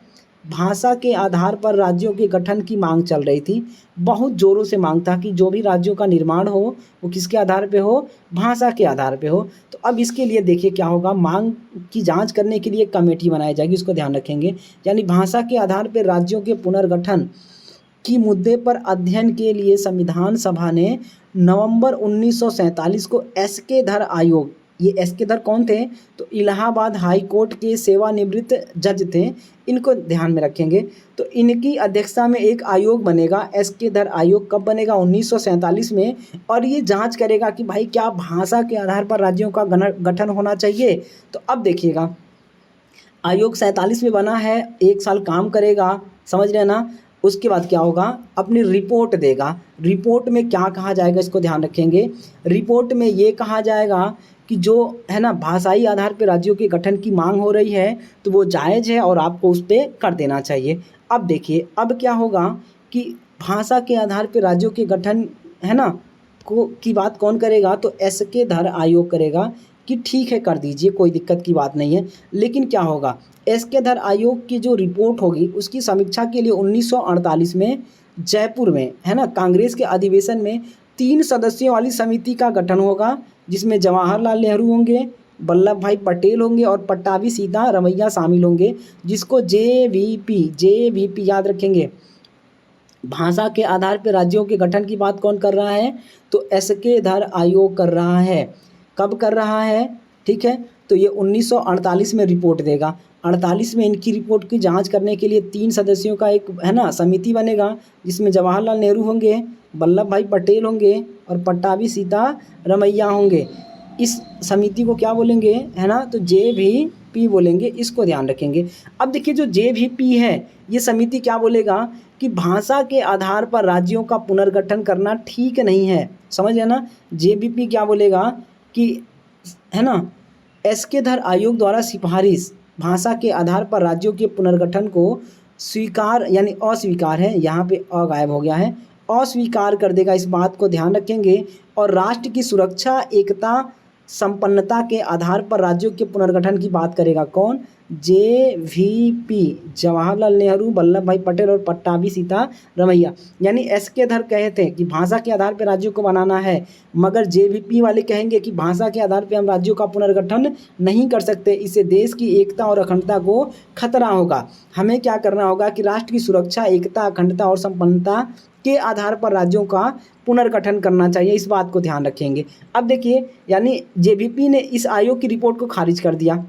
भाषा के आधार पर राज्यों के गठन की मांग चल रही थी। बहुत ज़ोरों से मांग था कि जो भी राज्यों का निर्माण हो वो किसके आधार पे हो, भाषा के आधार पे हो। तो अब इसके लिए देखिए क्या होगा, मांग की जांच करने के लिए एक कमेटी बनाई जाएगी, उसको ध्यान रखेंगे। यानी भाषा के आधार पर राज्यों के पुनर्गठन की मुद्दे पर अध्ययन के लिए संविधान सभा ने नवंबर 1947 को एस.के. धर आयोग, ये एस.के. धर कौन थे, तो इलाहाबाद हाई कोर्ट के सेवानिवृत्त जज थे, इनको ध्यान में रखेंगे। तो इनकी अध्यक्षता में एक आयोग बनेगा, एस.के. धर आयोग। कब बनेगा, 1947 में। और ये जांच करेगा कि भाई क्या भाषा के आधार पर राज्यों का गठन होना चाहिए। तो अब देखिएगा, आयोग 47 में बना है, 1 साल काम करेगा, समझ रहे हैं ना। उसके बाद क्या होगा, अपनी रिपोर्ट देगा। रिपोर्ट में क्या कहा जाएगा, इसको ध्यान रखेंगे। रिपोर्ट में ये कहा जाएगा कि जो है ना भाषाई आधार पर राज्यों के गठन की मांग हो रही है तो वो जायज़ है और आपको उस पर कर देना चाहिए। अब देखिए, अब क्या होगा कि भाषा के आधार पर राज्यों के गठन है ना की बात कौन करेगा, तो एस.के. धर आयोग करेगा कि ठीक है कर दीजिए, कोई दिक्कत की बात नहीं है। लेकिन क्या होगा, एस.के. धर आयोग की जो रिपोर्ट होगी उसकी समीक्षा के लिए 1948 में जयपुर में है ना कांग्रेस के अधिवेशन में 3 सदस्यों वाली समिति का गठन होगा, जिसमें जवाहरलाल नेहरू होंगे, वल्लभ भाई पटेल होंगे और पट्टाभी सीतारमैया शामिल होंगे, जिसको जेवीपी याद रखेंगे। भाषा के आधार पर राज्यों के गठन की बात कौन कर रहा है, तो एस.के. धर आयोग कर रहा है। कब कर रहा है, ठीक है, तो ये 1948 में रिपोर्ट देगा। 48 में इनकी रिपोर्ट की जांच करने के लिए 3 सदस्यों का एक है ना समिति बनेगा, जिसमें जवाहरलाल नेहरू होंगे, वल्लभ भाई पटेल होंगे और पट्टाभी सीतारमैया होंगे। इस समिति को क्या बोलेंगे, है ना, तो जेवीपी बोलेंगे, इसको ध्यान रखेंगे। अब देखिए, जो जेवीपी है ये समिति क्या बोलेगा कि भाषा के आधार पर राज्यों का पुनर्गठन करना ठीक नहीं है, समझ गए ना। जेवीपी क्या बोलेगा कि है ना एस.के. धर आयोग द्वारा सिफारिश भाषा के आधार पर राज्यों के पुनर्गठन को स्वीकार यानी अस्वीकार है, यहाँ पे अ गायब हो गया है, अस्वीकार कर देगा, इस बात को ध्यान रखेंगे। और राष्ट्र की सुरक्षा, एकता, संपन्नता के आधार पर राज्यों के पुनर्गठन की बात करेगा कौन, जेवीपी, जवाहरलाल नेहरू, वल्लभ भाई पटेल और पट्टाभी सीतारमैया। यानी एस.के. धर कहे थे कि भाषा के आधार पर राज्यों को बनाना है, मगर जेवीपी वाले कहेंगे कि भाषा के आधार पर हम राज्यों का पुनर्गठन नहीं कर सकते, इससे देश की एकता और अखंडता को खतरा होगा। हमें क्या करना होगा कि राष्ट्र की सुरक्षा, एकता, अखंडता और संपन्नता के आधार पर राज्यों का पुनर्गठन करना चाहिए, इस बात को ध्यान रखेंगे। अब देखिए, यानी जेवीपी ने इस आयोग की रिपोर्ट को खारिज कर दिया।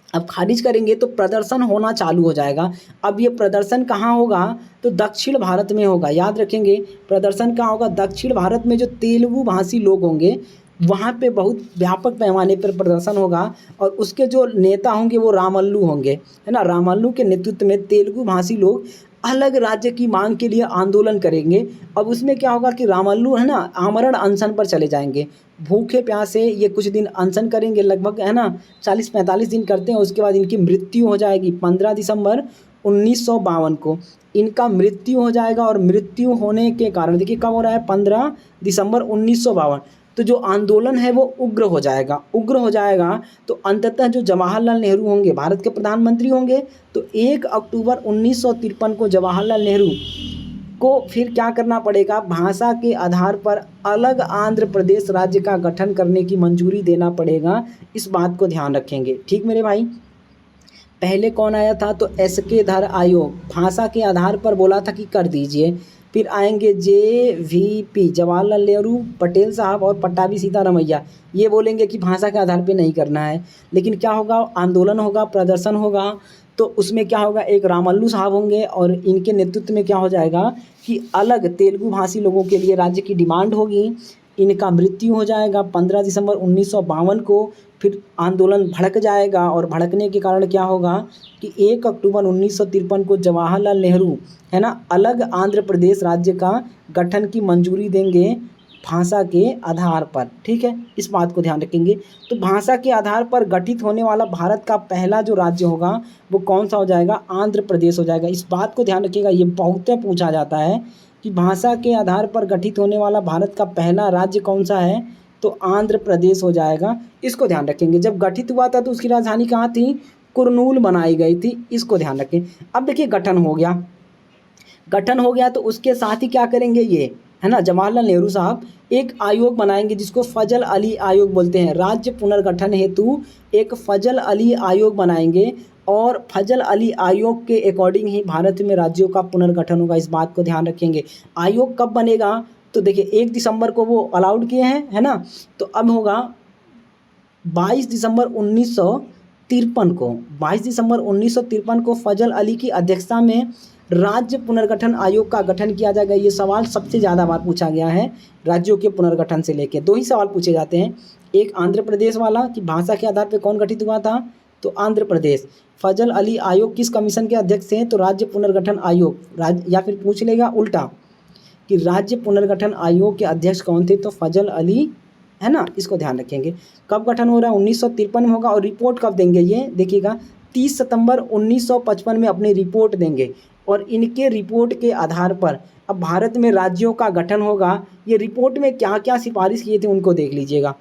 अब खारिज करेंगे तो प्रदर्शन होना चालू हो जाएगा। अब ये प्रदर्शन कहाँ होगा, तो दक्षिण भारत में होगा, याद रखेंगे। प्रदर्शन कहाँ होगा, दक्षिण भारत में जो तेलुगु भाषी लोग होंगे वहाँ पे बहुत व्यापक पैमाने पर प्रदर्शन होगा, और उसके जो नेता होंगे वो रामल्लू होंगे, है ना। रामल्लू के नेतृत्व में तेलुगु भाषी लोग अलग राज्य की मांग के लिए आंदोलन करेंगे। अब उसमें क्या होगा कि रामल्लू है ना आमरण अनशन पर चले जाएंगे, भूखे प्यासे ये कुछ दिन अनशन करेंगे, लगभग है ना 40-45 दिन करते हैं। उसके बाद इनकी मृत्यु हो जाएगी 15 दिसंबर 1952 को इनका मृत्यु हो जाएगा। और मृत्यु होने के कारण देखिए कब हो रहा है, 15 दिसंबर 1952। तो जो आंदोलन है वो उग्र हो जाएगा। उग्र हो जाएगा तो अंततः जो जवाहरलाल नेहरू होंगे, भारत के प्रधानमंत्री होंगे, तो 1 अक्टूबर 1953 को जवाहरलाल नेहरू को फिर क्या करना पड़ेगा, भाषा के आधार पर अलग आंध्र प्रदेश राज्य का गठन करने की मंजूरी देना पड़ेगा। इस बात को ध्यान रखेंगे। ठीक मेरे भाई, पहले कौन आया था, तो एस.के. धर आयोग भाषा के आधार पर बोला था कि कर दीजिए। फिर आएंगे JVP जवाहरलाल नेहरू, पटेल साहब और पट्टाभी सीतारमैया, ये बोलेंगे कि भाषा के आधार पे नहीं करना है। लेकिन क्या होगा, आंदोलन होगा, प्रदर्शन होगा, तो उसमें क्या होगा, एक रामल्लू साहब होंगे और इनके नेतृत्व में क्या हो जाएगा कि अलग तेलुगु भाषी लोगों के लिए राज्य की डिमांड होगी। इनका मृत्यु हो जाएगा 15 दिसंबर 1952 को। फिर आंदोलन भड़क जाएगा और भड़कने के कारण क्या होगा कि 1 अक्टूबर 1953 को जवाहरलाल नेहरू है ना अलग आंध्र प्रदेश राज्य का गठन की मंजूरी देंगे भाषा के आधार पर। ठीक है, इस बात को ध्यान रखेंगे। तो भाषा के आधार पर गठित होने वाला भारत का पहला जो राज्य होगा वो कौन सा हो जाएगा, आंध्र प्रदेश हो जाएगा। इस बात को ध्यान रखिएगा, ये बहुत पूछा जाता है कि भाषा के आधार पर गठित होने वाला भारत का पहला राज्य कौन सा है, तो आंध्र प्रदेश हो जाएगा। इसको ध्यान रखेंगे। जब गठित हुआ था तो उसकी राजधानी कहाँ थी, कुरनूल बनाई गई थी। इसको ध्यान रखें। अब देखिए गठन हो गया, गठन हो गया तो उसके साथ ही क्या करेंगे, ये है ना जवाहरलाल नेहरू साहब एक आयोग बनाएंगे जिसको फजल अली आयोग बोलते हैं। राज्य पुनर्गठन हेतु एक फजल अली आयोग बनाएंगे और फजल अली आयोग के अकॉर्डिंग ही भारत में राज्यों का पुनर्गठन होगा। इस बात को ध्यान रखेंगे। आयोग कब बनेगा, तो देखिए 1 दिसंबर को वो अलाउड किए हैं, है ना, तो अब होगा 22 दिसंबर 1953 को, 22 दिसंबर 1953 को फजल अली की अध्यक्षता में राज्य पुनर्गठन आयोग का गठन किया जाएगा। ये सवाल सबसे ज़्यादा बार पूछा गया है राज्यों के पुनर्गठन से लेकर। 2 ही सवाल पूछे जाते हैं, एक आंध्र प्रदेश वाला कि भाषा के आधार पर कौन गठित हुआ था, तो आंध्र प्रदेश। फजल अली आयोग किस कमीशन के अध्यक्ष हैं, तो राज्य पुनर्गठन आयोग। या फिर पूछ लेगा उल्टा कि राज्य पुनर्गठन आयोग के अध्यक्ष कौन थे, तो फजल अली, है ना। इसको ध्यान रखेंगे। कब गठन हो रहा है, 1953 में होगा। और रिपोर्ट कब देंगे, ये देखिएगा 30 सितंबर 1955 में अपनी रिपोर्ट देंगे। और इनके रिपोर्ट के आधार पर अब भारत में राज्यों का गठन होगा। ये रिपोर्ट में क्या क्या सिफारिश किए थे उनको देख लीजिएगा।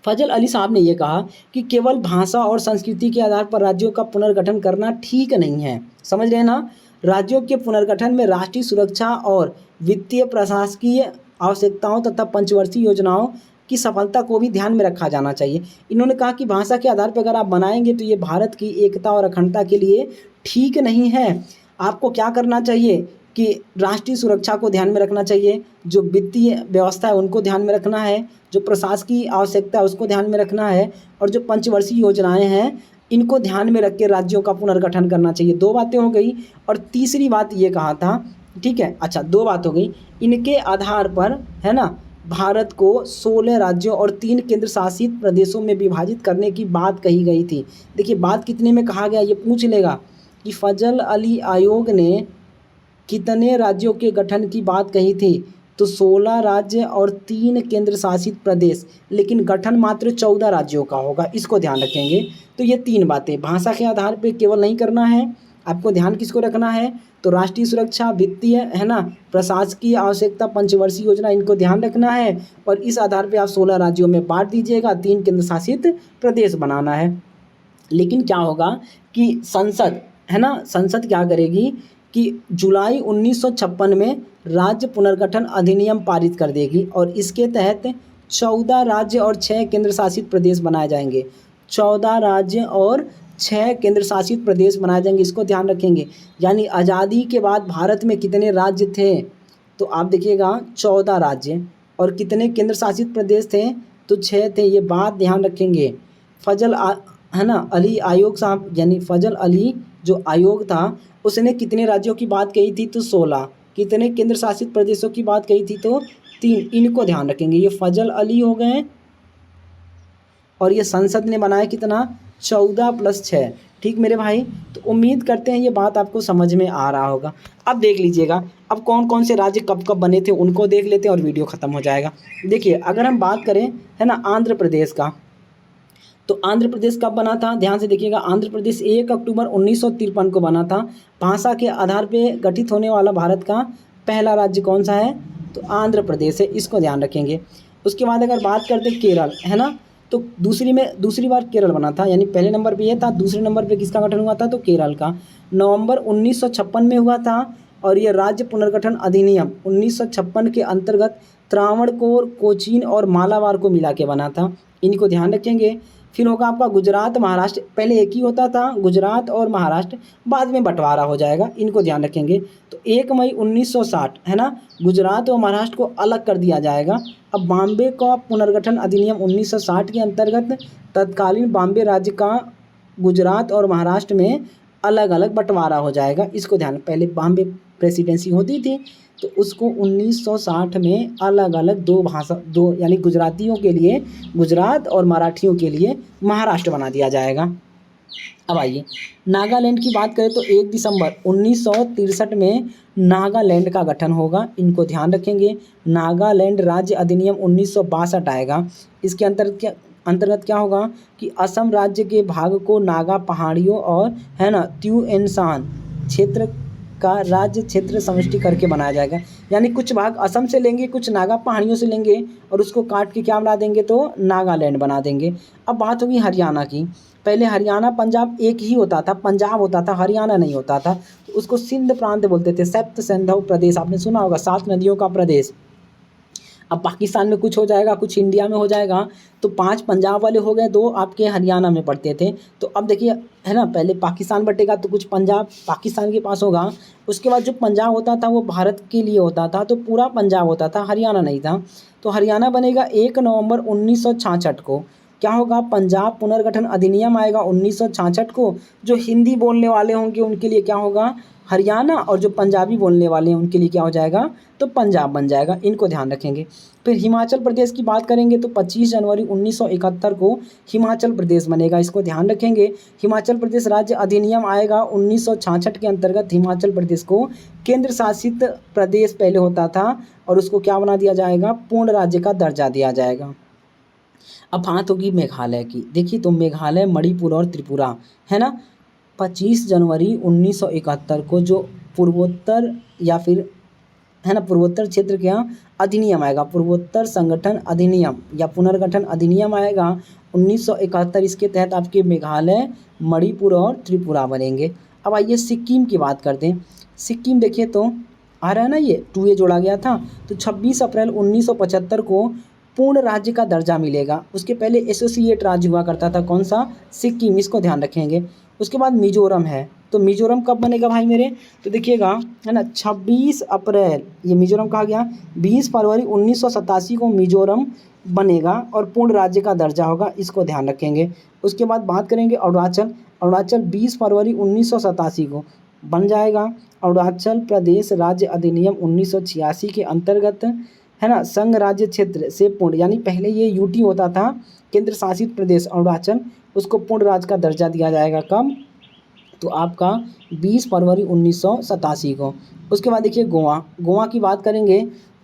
फजल अली साहब ने ये कहा कि केवल भाषा और संस्कृति के आधार पर राज्यों का पुनर्गठन करना ठीक नहीं है। समझ रहे हैं ना। राज्यों के पुनर्गठन में राष्ट्रीय सुरक्षा और वित्तीय प्रशासकीय आवश्यकताओं तथा पंचवर्षीय योजनाओं की सफलता को भी ध्यान में रखा जाना चाहिए। इन्होंने कहा कि भाषा के आधार पर अगर आप बनाएंगे तो ये भारत की एकता और अखंडता के लिए ठीक नहीं है। आपको क्या करना चाहिए कि राष्ट्रीय सुरक्षा को ध्यान में रखना चाहिए, जो वित्तीय व्यवस्था है उनको ध्यान में रखना है, जो प्रशासकीय आवश्यकता है उसको ध्यान में रखना है, और जो पंचवर्षीय योजनाएं हैं इनको ध्यान में रख के राज्यों का पुनर्गठन करना चाहिए। 2 बातें हो गई। और तीसरी बात ये कहा था, ठीक है, अच्छा 2 बात हो गई। इनके आधार पर, है ना, भारत को 16 राज्यों और 3 केंद्र शासित प्रदेशों में विभाजित करने की बात कही गई थी। देखिए बात कितने में कहा गया, ये पूछ लेगा कि फजल अली आयोग ने कितने राज्यों के गठन की बात कही थी, तो 16 राज्य और 3 केंद्र शासित प्रदेश, लेकिन गठन मात्र 14 राज्यों का होगा। इसको ध्यान रखेंगे। तो ये 3 बातें भाषा के आधार पे केवल नहीं करना है, आपको ध्यान किसको रखना है, तो राष्ट्रीय सुरक्षा, वित्तीय, है ना, प्रशासकीय आवश्यकता, पंचवर्षीय योजना, इनको ध्यान रखना है। और इस आधार पे आप 16 राज्यों में बांट दीजिएगा, 3 केंद्र शासित प्रदेश बनाना है। लेकिन क्या होगा कि संसद, है ना, संसद क्या करेगी कि जुलाई 1956 में राज्य पुनर्गठन अधिनियम पारित कर देगी और इसके तहत 14 राज्य और 6 केंद्र शासित प्रदेश बनाए जाएंगे। 14 राज्य और 6 केंद्र शासित प्रदेश बनाए जाएंगे। इसको ध्यान रखेंगे। यानी आज़ादी के बाद भारत में कितने राज्य थे, तो आप देखिएगा 14 राज्य, और कितने केंद्र शासित प्रदेश थे, तो 6 थे। ये बात ध्यान रखेंगे। है ना, अली आयोग साहब, यानी फजल अली जो आयोग था उसने कितने राज्यों की बात कही थी, तो 16। कितने केंद्र शासित प्रदेशों की बात कही थी, तो 3। इनको ध्यान रखेंगे। ये फजल अली हो गए और ये संसद ने बनाया कितना, 14 + 6। ठीक मेरे भाई, तो उम्मीद करते हैं ये बात आपको समझ में आ रहा होगा। अब देख लीजिएगा, अब कौन कौन से राज्य कब कब बने थे उनको देख लेते हैं और वीडियो ख़त्म हो जाएगा। देखिए अगर हम बात करें, है ना, आंध्र प्रदेश का, तो आंध्र प्रदेश कब बना था, ध्यान से देखिएगा। आंध्र प्रदेश 1 अक्टूबर 1953 को बना था। भाषा के आधार पे गठित होने वाला भारत का पहला राज्य कौन सा है, तो आंध्र प्रदेश है। इसको ध्यान रखेंगे। उसके बाद अगर बात करते केरल, है ना, तो दूसरी बार केरल बना था, यानी पहले नंबर पे ये था, दूसरे नंबर पे किसका गठन हुआ था, तो केरल का, नवंबर 1956 में हुआ था। और ये राज्य पुनर्गठन अधिनियम 1956 के अंतर्गत त्रावणकोर, कोचीन और मालाबार को मिला के बना था, इनको ध्यान रखेंगे। फिर होगा आपका गुजरात महाराष्ट्र, पहले एक ही होता था गुजरात और महाराष्ट्र, बाद में बंटवारा हो जाएगा, इनको ध्यान रखेंगे। तो 1 मई 1960, है ना, गुजरात और महाराष्ट्र को अलग कर दिया जाएगा। अब बॉम्बे का पुनर्गठन अधिनियम 1960 के अंतर्गत तत्कालीन बॉम्बे राज्य का गुजरात और महाराष्ट्र में अलग अलग बंटवारा हो जाएगा, इसको ध्यान। पहले बॉम्बे प्रेसिडेंसी होती थी तो उसको 1960 में अलग अलग दो यानी गुजरातियों के लिए गुजरात और मराठियों के लिए महाराष्ट्र बना दिया जाएगा। अब आइए नागालैंड की बात करें तो 1 दिसंबर 1963 में नागालैंड का गठन होगा, इनको ध्यान रखेंगे। नागालैंड राज्य अधिनियम 1962 आएगा। इसके अंतर्गत क्या होगा कि असम राज्य के भाग को नागा पहाड़ियों और, है ना, त्युएनसान क्षेत्र का राज्य क्षेत्र समष्टि करके बनाया जाएगा, यानी कुछ भाग असम से लेंगे, कुछ नागा पहाड़ियों से लेंगे और उसको काट के क्या बना देंगे, तो नागालैंड बना देंगे। अब बात होगी हरियाणा की। पहले हरियाणा पंजाब एक ही होता था, पंजाब होता था, हरियाणा नहीं होता था, तो उसको सिंध प्रांत बोलते थे, सप्त सिंधु प्रदेश, आपने सुना होगा, 7 नदियों का प्रदेश। अब पाकिस्तान में कुछ हो जाएगा, कुछ इंडिया में हो जाएगा, तो 5 पंजाब वाले हो गए, 2 आपके हरियाणा में पड़ते थे। तो अब देखिए, है ना, पहले पाकिस्तान बटेगा तो कुछ पंजाब पाकिस्तान के पास होगा, उसके बाद जो पंजाब होता था वो भारत के लिए होता था, तो पूरा पंजाब होता था, हरियाणा नहीं था। तो हरियाणा बनेगा 1 नवंबर 1966 को। क्या होगा, पंजाब पुनर्गठन अधिनियम आएगा 1966 को। जो हिंदी बोलने वाले होंगे उनके लिए क्या होगा, हरियाणा, और जो पंजाबी बोलने वाले हैं उनके लिए क्या हो जाएगा, तो पंजाब बन जाएगा, इनको ध्यान रखेंगे। फिर हिमाचल प्रदेश की बात करेंगे तो 25 जनवरी 1971 को हिमाचल प्रदेश बनेगा, इसको ध्यान रखेंगे। हिमाचल प्रदेश राज्य अधिनियम आएगा 1966 के अंतर्गत हिमाचल प्रदेश को केंद्र शासित प्रदेश पहले होता था और उसको क्या बना दिया जाएगा, पूर्ण राज्य का दर्जा दिया जाएगा। अब बात होगी मेघालय की। देखिए तो मेघालय, मणिपुर और त्रिपुरा, है ना, 25 जनवरी 1971 को जो पूर्वोत्तर या फिर, है ना, पूर्वोत्तर क्षेत्र के यहाँ अधिनियम आएगा, पूर्वोत्तर संगठन अधिनियम या पुनर्गठन अधिनियम आएगा 1971। इसके तहत आपके मेघालय, मणिपुर और त्रिपुरा बनेंगे। अब आइए सिक्किम की बात करते हैं। सिक्किम देखिए तो आ रहा है ना, ये 2A जोड़ा गया था, तो 26 अप्रैल 1975 को पूर्ण राज्य का दर्जा मिलेगा। उसके पहले एसोसिएट राज्य हुआ करता था, कौन सा, सिक्किम, इसको ध्यान रखेंगे। उसके बाद मिजोरम है, तो मिजोरम कब बनेगा भाई मेरे, तो देखिएगा, है ना, 26 अप्रैल, ये मिजोरम कहा गया, 20 फरवरी 1987 को मिजोरम बनेगा और पूर्ण राज्य का दर्जा होगा, इसको ध्यान रखेंगे। उसके बाद बात करेंगे अरुणाचल। अरुणाचल 20 फरवरी 1987 को बन जाएगा। अरुणाचल प्रदेश राज्य अधिनियम 1986 के अंतर्गत, है ना, संघ राज्य क्षेत्र से पूर्ण, यानी पहले ये यूटी होता था, केंद्र शासित प्रदेश अरुणाचल, उसको पूर्ण राज्य का दर्जा दिया जाएगा कब, तो आपका 20 फरवरी 1987 को। उसके बाद देखिए गोवा। गोवा की बात करेंगे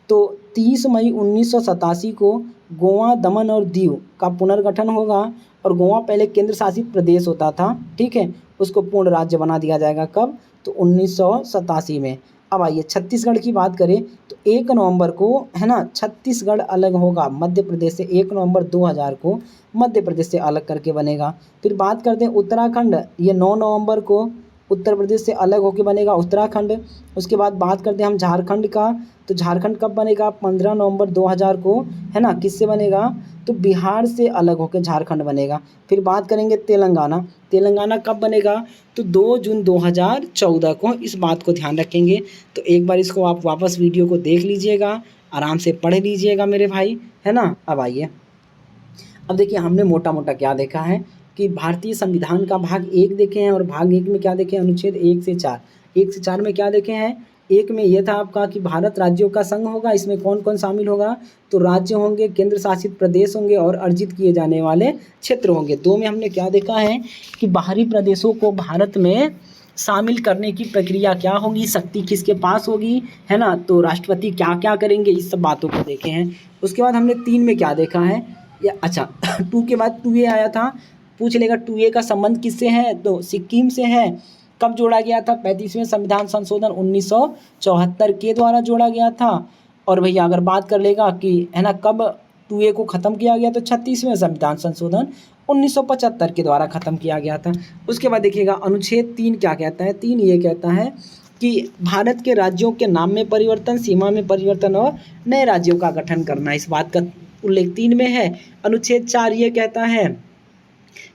तो 30 मई 1987 को गोवा, दमन और दीव का पुनर्गठन होगा और गोवा पहले केंद्र शासित प्रदेश होता था, ठीक है, उसको पूर्ण राज्य बना दिया जाएगा कब, तो 1987 में। अब आइए छत्तीसगढ़ की बात करें तो 1 नवंबर को, है ना, छत्तीसगढ़ अलग होगा मध्य प्रदेश से, 1 नवंबर 2000 को मध्य प्रदेश से अलग करके बनेगा। फिर बात करते हैं उत्तराखंड, ये 9 नवंबर को उत्तर प्रदेश से अलग होकर बनेगा उत्तराखंड। उसके बाद बात करते हैं हम झारखंड का, तो झारखंड कब बनेगा, 15 नवंबर 2000 को, है ना, किससे बनेगा, तो बिहार से अलग होकर झारखंड बनेगा। फिर बात करेंगे तेलंगाना। तेलंगाना कब बनेगा, तो 2 जून 2014 को, इस बात को ध्यान रखेंगे। तो एक बार इसको आप वापस वीडियो को देख लीजिएगा, आराम से पढ़ लीजिएगा मेरे भाई, है ना। अब आइए, अब देखिए हमने मोटा मोटा क्या देखा है कि भारतीय संविधान का भाग 1 देखे हैं और भाग 1 में क्या देखे हैं, अनुच्छेद 1 से 4। 1 से 4 में क्या देखे हैं, 1 में यह था आपका कि भारत राज्यों का संघ होगा, इसमें कौन कौन शामिल होगा, तो राज्य होंगे, केंद्र शासित प्रदेश होंगे और अर्जित किए जाने वाले क्षेत्र होंगे। 2 में हमने क्या देखा है कि बाहरी प्रदेशों को भारत में शामिल करने की प्रक्रिया क्या होगी, शक्ति किसके पास होगी, है ना, तो राष्ट्रपति क्या क्या करेंगे, इस सब बातों को देखे हैं। उसके बाद हमने 3 में क्या देखा है, या अच्छा 2 के बाद 2A आया था, पूछ लेगा 2A का संबंध किससे है, तो सिक्किम से है। कब जोड़ा गया था, 35वें संविधान संशोधन 1974 के द्वारा जोड़ा गया था। और भैया अगर बात कर लेगा कि, है ना, कब 2A को ख़त्म किया गया, तो 36वें संविधान संशोधन 1975 के द्वारा ख़त्म किया गया था। उसके बाद देखिएगा अनुच्छेद 3 क्या कहता है। 3 ये कहता है कि भारत के राज्यों के नाम में परिवर्तन, सीमा में परिवर्तन और नए राज्यों का गठन करना, इस बात का उल्लेख 3 में है। अनुच्छेद 4 ये कहता है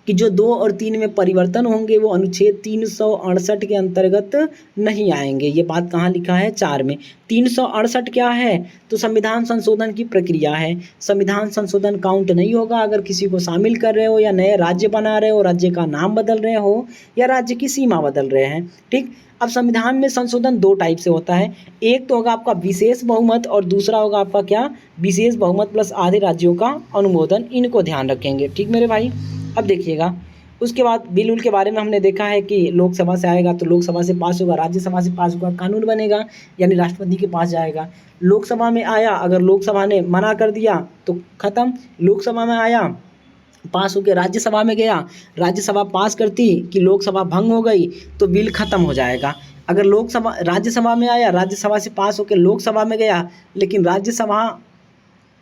कि जो 2 और 3 में परिवर्तन होंगे वो अनुच्छेद 368 के अंतर्गत नहीं आएंगे। ये बात कहाँ लिखा है? 4 में। 368 क्या है? तो संविधान संशोधन की प्रक्रिया है। संविधान संशोधन काउंट नहीं होगा अगर किसी को शामिल कर रहे हो या नए राज्य बना रहे हो, राज्य का नाम बदल रहे हो या राज्य की सीमा बदल रहे हैं। ठीक। अब संविधान में संशोधन 2 टाइप से होता है। एक तो होगा आपका विशेष बहुमत और दूसरा होगा आपका क्या? विशेष बहुमत प्लस आधे राज्यों का अनुमोदन। इनको ध्यान रखेंगे। ठीक मेरे भाई। अब देखिएगा उसके बाद बिल उल के बारे में हमने देखा है कि लोकसभा से आएगा तो लोकसभा से पास होगा, राज्यसभा से पास होगा, कानून बनेगा, यानी राष्ट्रपति के पास जाएगा। लोकसभा में आया, अगर लोकसभा ने मना कर दिया तो ख़त्म। लोकसभा में आया, पास होकर राज्यसभा में गया, राज्यसभा पास करती कि लोकसभा भंग हो गई तो बिल खत्म हो जाएगा। अगर लोकसभा राज्यसभा में आया, राज्यसभा से पास होकर लोकसभा में गया, लेकिन राज्यसभा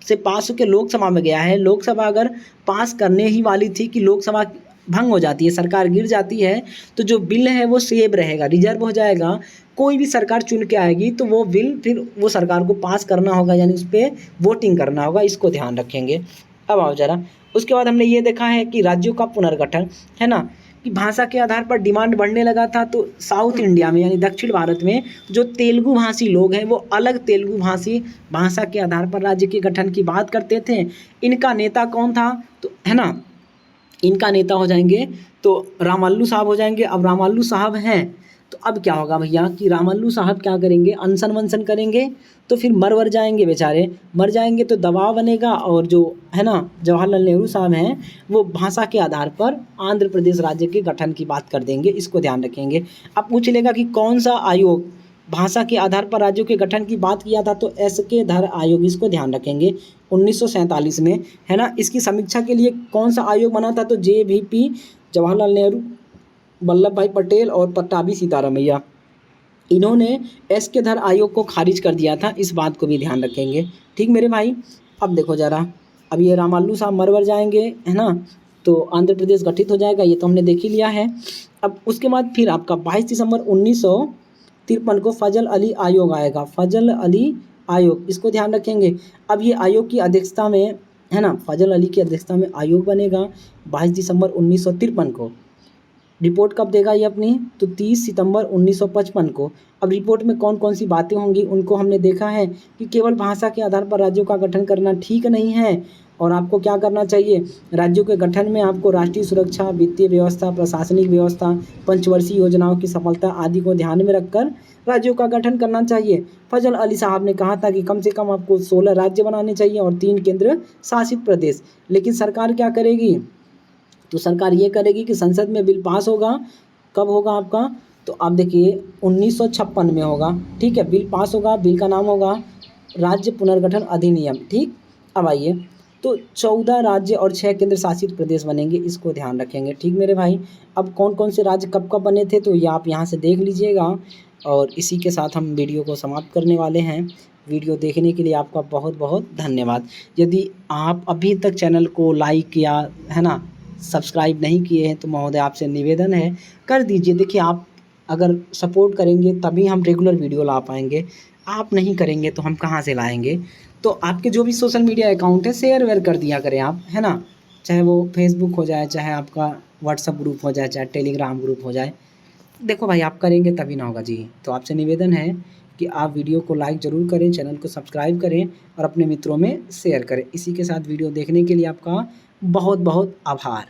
से पास होकर लोकसभा में गया है, लोकसभा अगर पास करने ही वाली थी कि लोकसभा भंग हो जाती है, सरकार गिर जाती है, तो जो बिल है वो सेव रहेगा, रिजर्व हो जाएगा। कोई भी सरकार चुन के आएगी तो वो बिल फिर वो सरकार को पास करना होगा, यानी उस पर वोटिंग करना होगा। इसको ध्यान रखेंगे। अब आओ जरा, उसके बाद हमने ये देखा है कि राज्यों का पुनर्गठन, है ना, कि भाषा के आधार पर डिमांड बढ़ने लगा था। तो साउथ इंडिया में यानी दक्षिण भारत में जो तेलुगु भाषी लोग हैं वो अलग तेलुगु भाषी भाषा के आधार पर राज्य के गठन की बात करते थे। इनका नेता कौन था? तो है ना, इनका नेता हो जाएंगे तो रामल्लू साहब हो जाएंगे। अब रामल्लू साहब हैं तो अब क्या होगा भैया कि रामल्लू साहब क्या करेंगे? अनशन वनशन करेंगे तो फिर मर जाएंगे बेचारे। मर जाएंगे तो दबाव बनेगा और जो है ना जवाहरलाल नेहरू साहब हैं वो भाषा के आधार पर आंध्र प्रदेश राज्य के गठन की बात कर देंगे। इसको ध्यान रखेंगे। अब पूछ लेगा कि कौन सा आयोग भाषा के आधार पर राज्यों के गठन की बात किया था? तो एस.के. धर आयोग, इसको ध्यान रखेंगे। 1947 में, है ना। इसकी समीक्षा के लिए कौन सा आयोग बना था? तो JVP जवाहरलाल नेहरू, वल्लभ भाई पटेल और पट्टाभी सीतारामैया, इन्होंने एस.के. धर आयोग को खारिज कर दिया था। इस बात को भी ध्यान रखेंगे। ठीक मेरे भाई। अब देखो ज़रा, अब ये रामल्लू साहब मर जाएंगे, है ना, तो आंध्र प्रदेश गठित हो जाएगा। ये तो हमने देख ही लिया है। अब उसके बाद फिर आपका 22 दिसंबर 1953 को फजल अली आयोग आएगा। फजल अली आयोग, इसको ध्यान रखेंगे। अब ये आयोग की अध्यक्षता में, है ना, फजल अली की अध्यक्षता में आयोग बनेगा 22 दिसंबर 1953 को। रिपोर्ट कब देगा ये अपनी? तो 30 सितंबर 1955 को। अब रिपोर्ट में कौन कौन सी बातें होंगी उनको हमने देखा है कि केवल भाषा के आधार पर राज्यों का गठन करना ठीक नहीं है और आपको क्या करना चाहिए? राज्यों के गठन में आपको राष्ट्रीय सुरक्षा, वित्तीय व्यवस्था, प्रशासनिक व्यवस्था, पंचवर्षीय योजनाओं की सफलता आदि को ध्यान में रखकर राज्यों का गठन करना चाहिए। फजल अली साहब ने कहा था कि कम से कम आपको 16 राज्य बनाने चाहिए और 3 केंद्र शासित प्रदेश। लेकिन सरकार क्या करेगी? तो सरकार ये करेगी कि संसद में बिल पास होगा। कब होगा आपका? तो आप देखिए 1956 में होगा। ठीक है, बिल पास होगा। बिल का नाम होगा राज्य पुनर्गठन अधिनियम। ठीक। अब आइए, तो 14 राज्य और 6 केंद्र शासित प्रदेश बनेंगे। इसको ध्यान रखेंगे। ठीक मेरे भाई। अब कौन कौन से राज्य कब कब बने थे तो ये आप यहाँ से देख लीजिएगा। और इसी के साथ हम वीडियो को समाप्त करने वाले हैं। वीडियो देखने के लिए आपका बहुत बहुत धन्यवाद। यदि आप अभी तक चैनल को लाइक या, है ना, सब्सक्राइब नहीं किए हैं तो महोदय आपसे निवेदन है कर दीजिए। देखिए, आप अगर सपोर्ट करेंगे तभी हम रेगुलर वीडियो ला पाएंगे। आप नहीं करेंगे तो हम कहाँ से लाएंगे? तो आपके जो भी सोशल मीडिया अकाउंट है शेयर वेयर कर दिया करें आप, है ना, चाहे वो फेसबुक हो जाए, चाहे आपका व्हाट्सअप ग्रुप हो जाए, चाहे टेलीग्राम ग्रुप हो जाए। देखो भाई, आप करेंगे तभी ना होगा जी। तो आपसे निवेदन है कि आप वीडियो को लाइक ज़रूर करें, चैनल को सब्सक्राइब करें और अपने मित्रों में शेयर करें। इसी के साथ वीडियो देखने के लिए आपका बहुत बहुत आभार।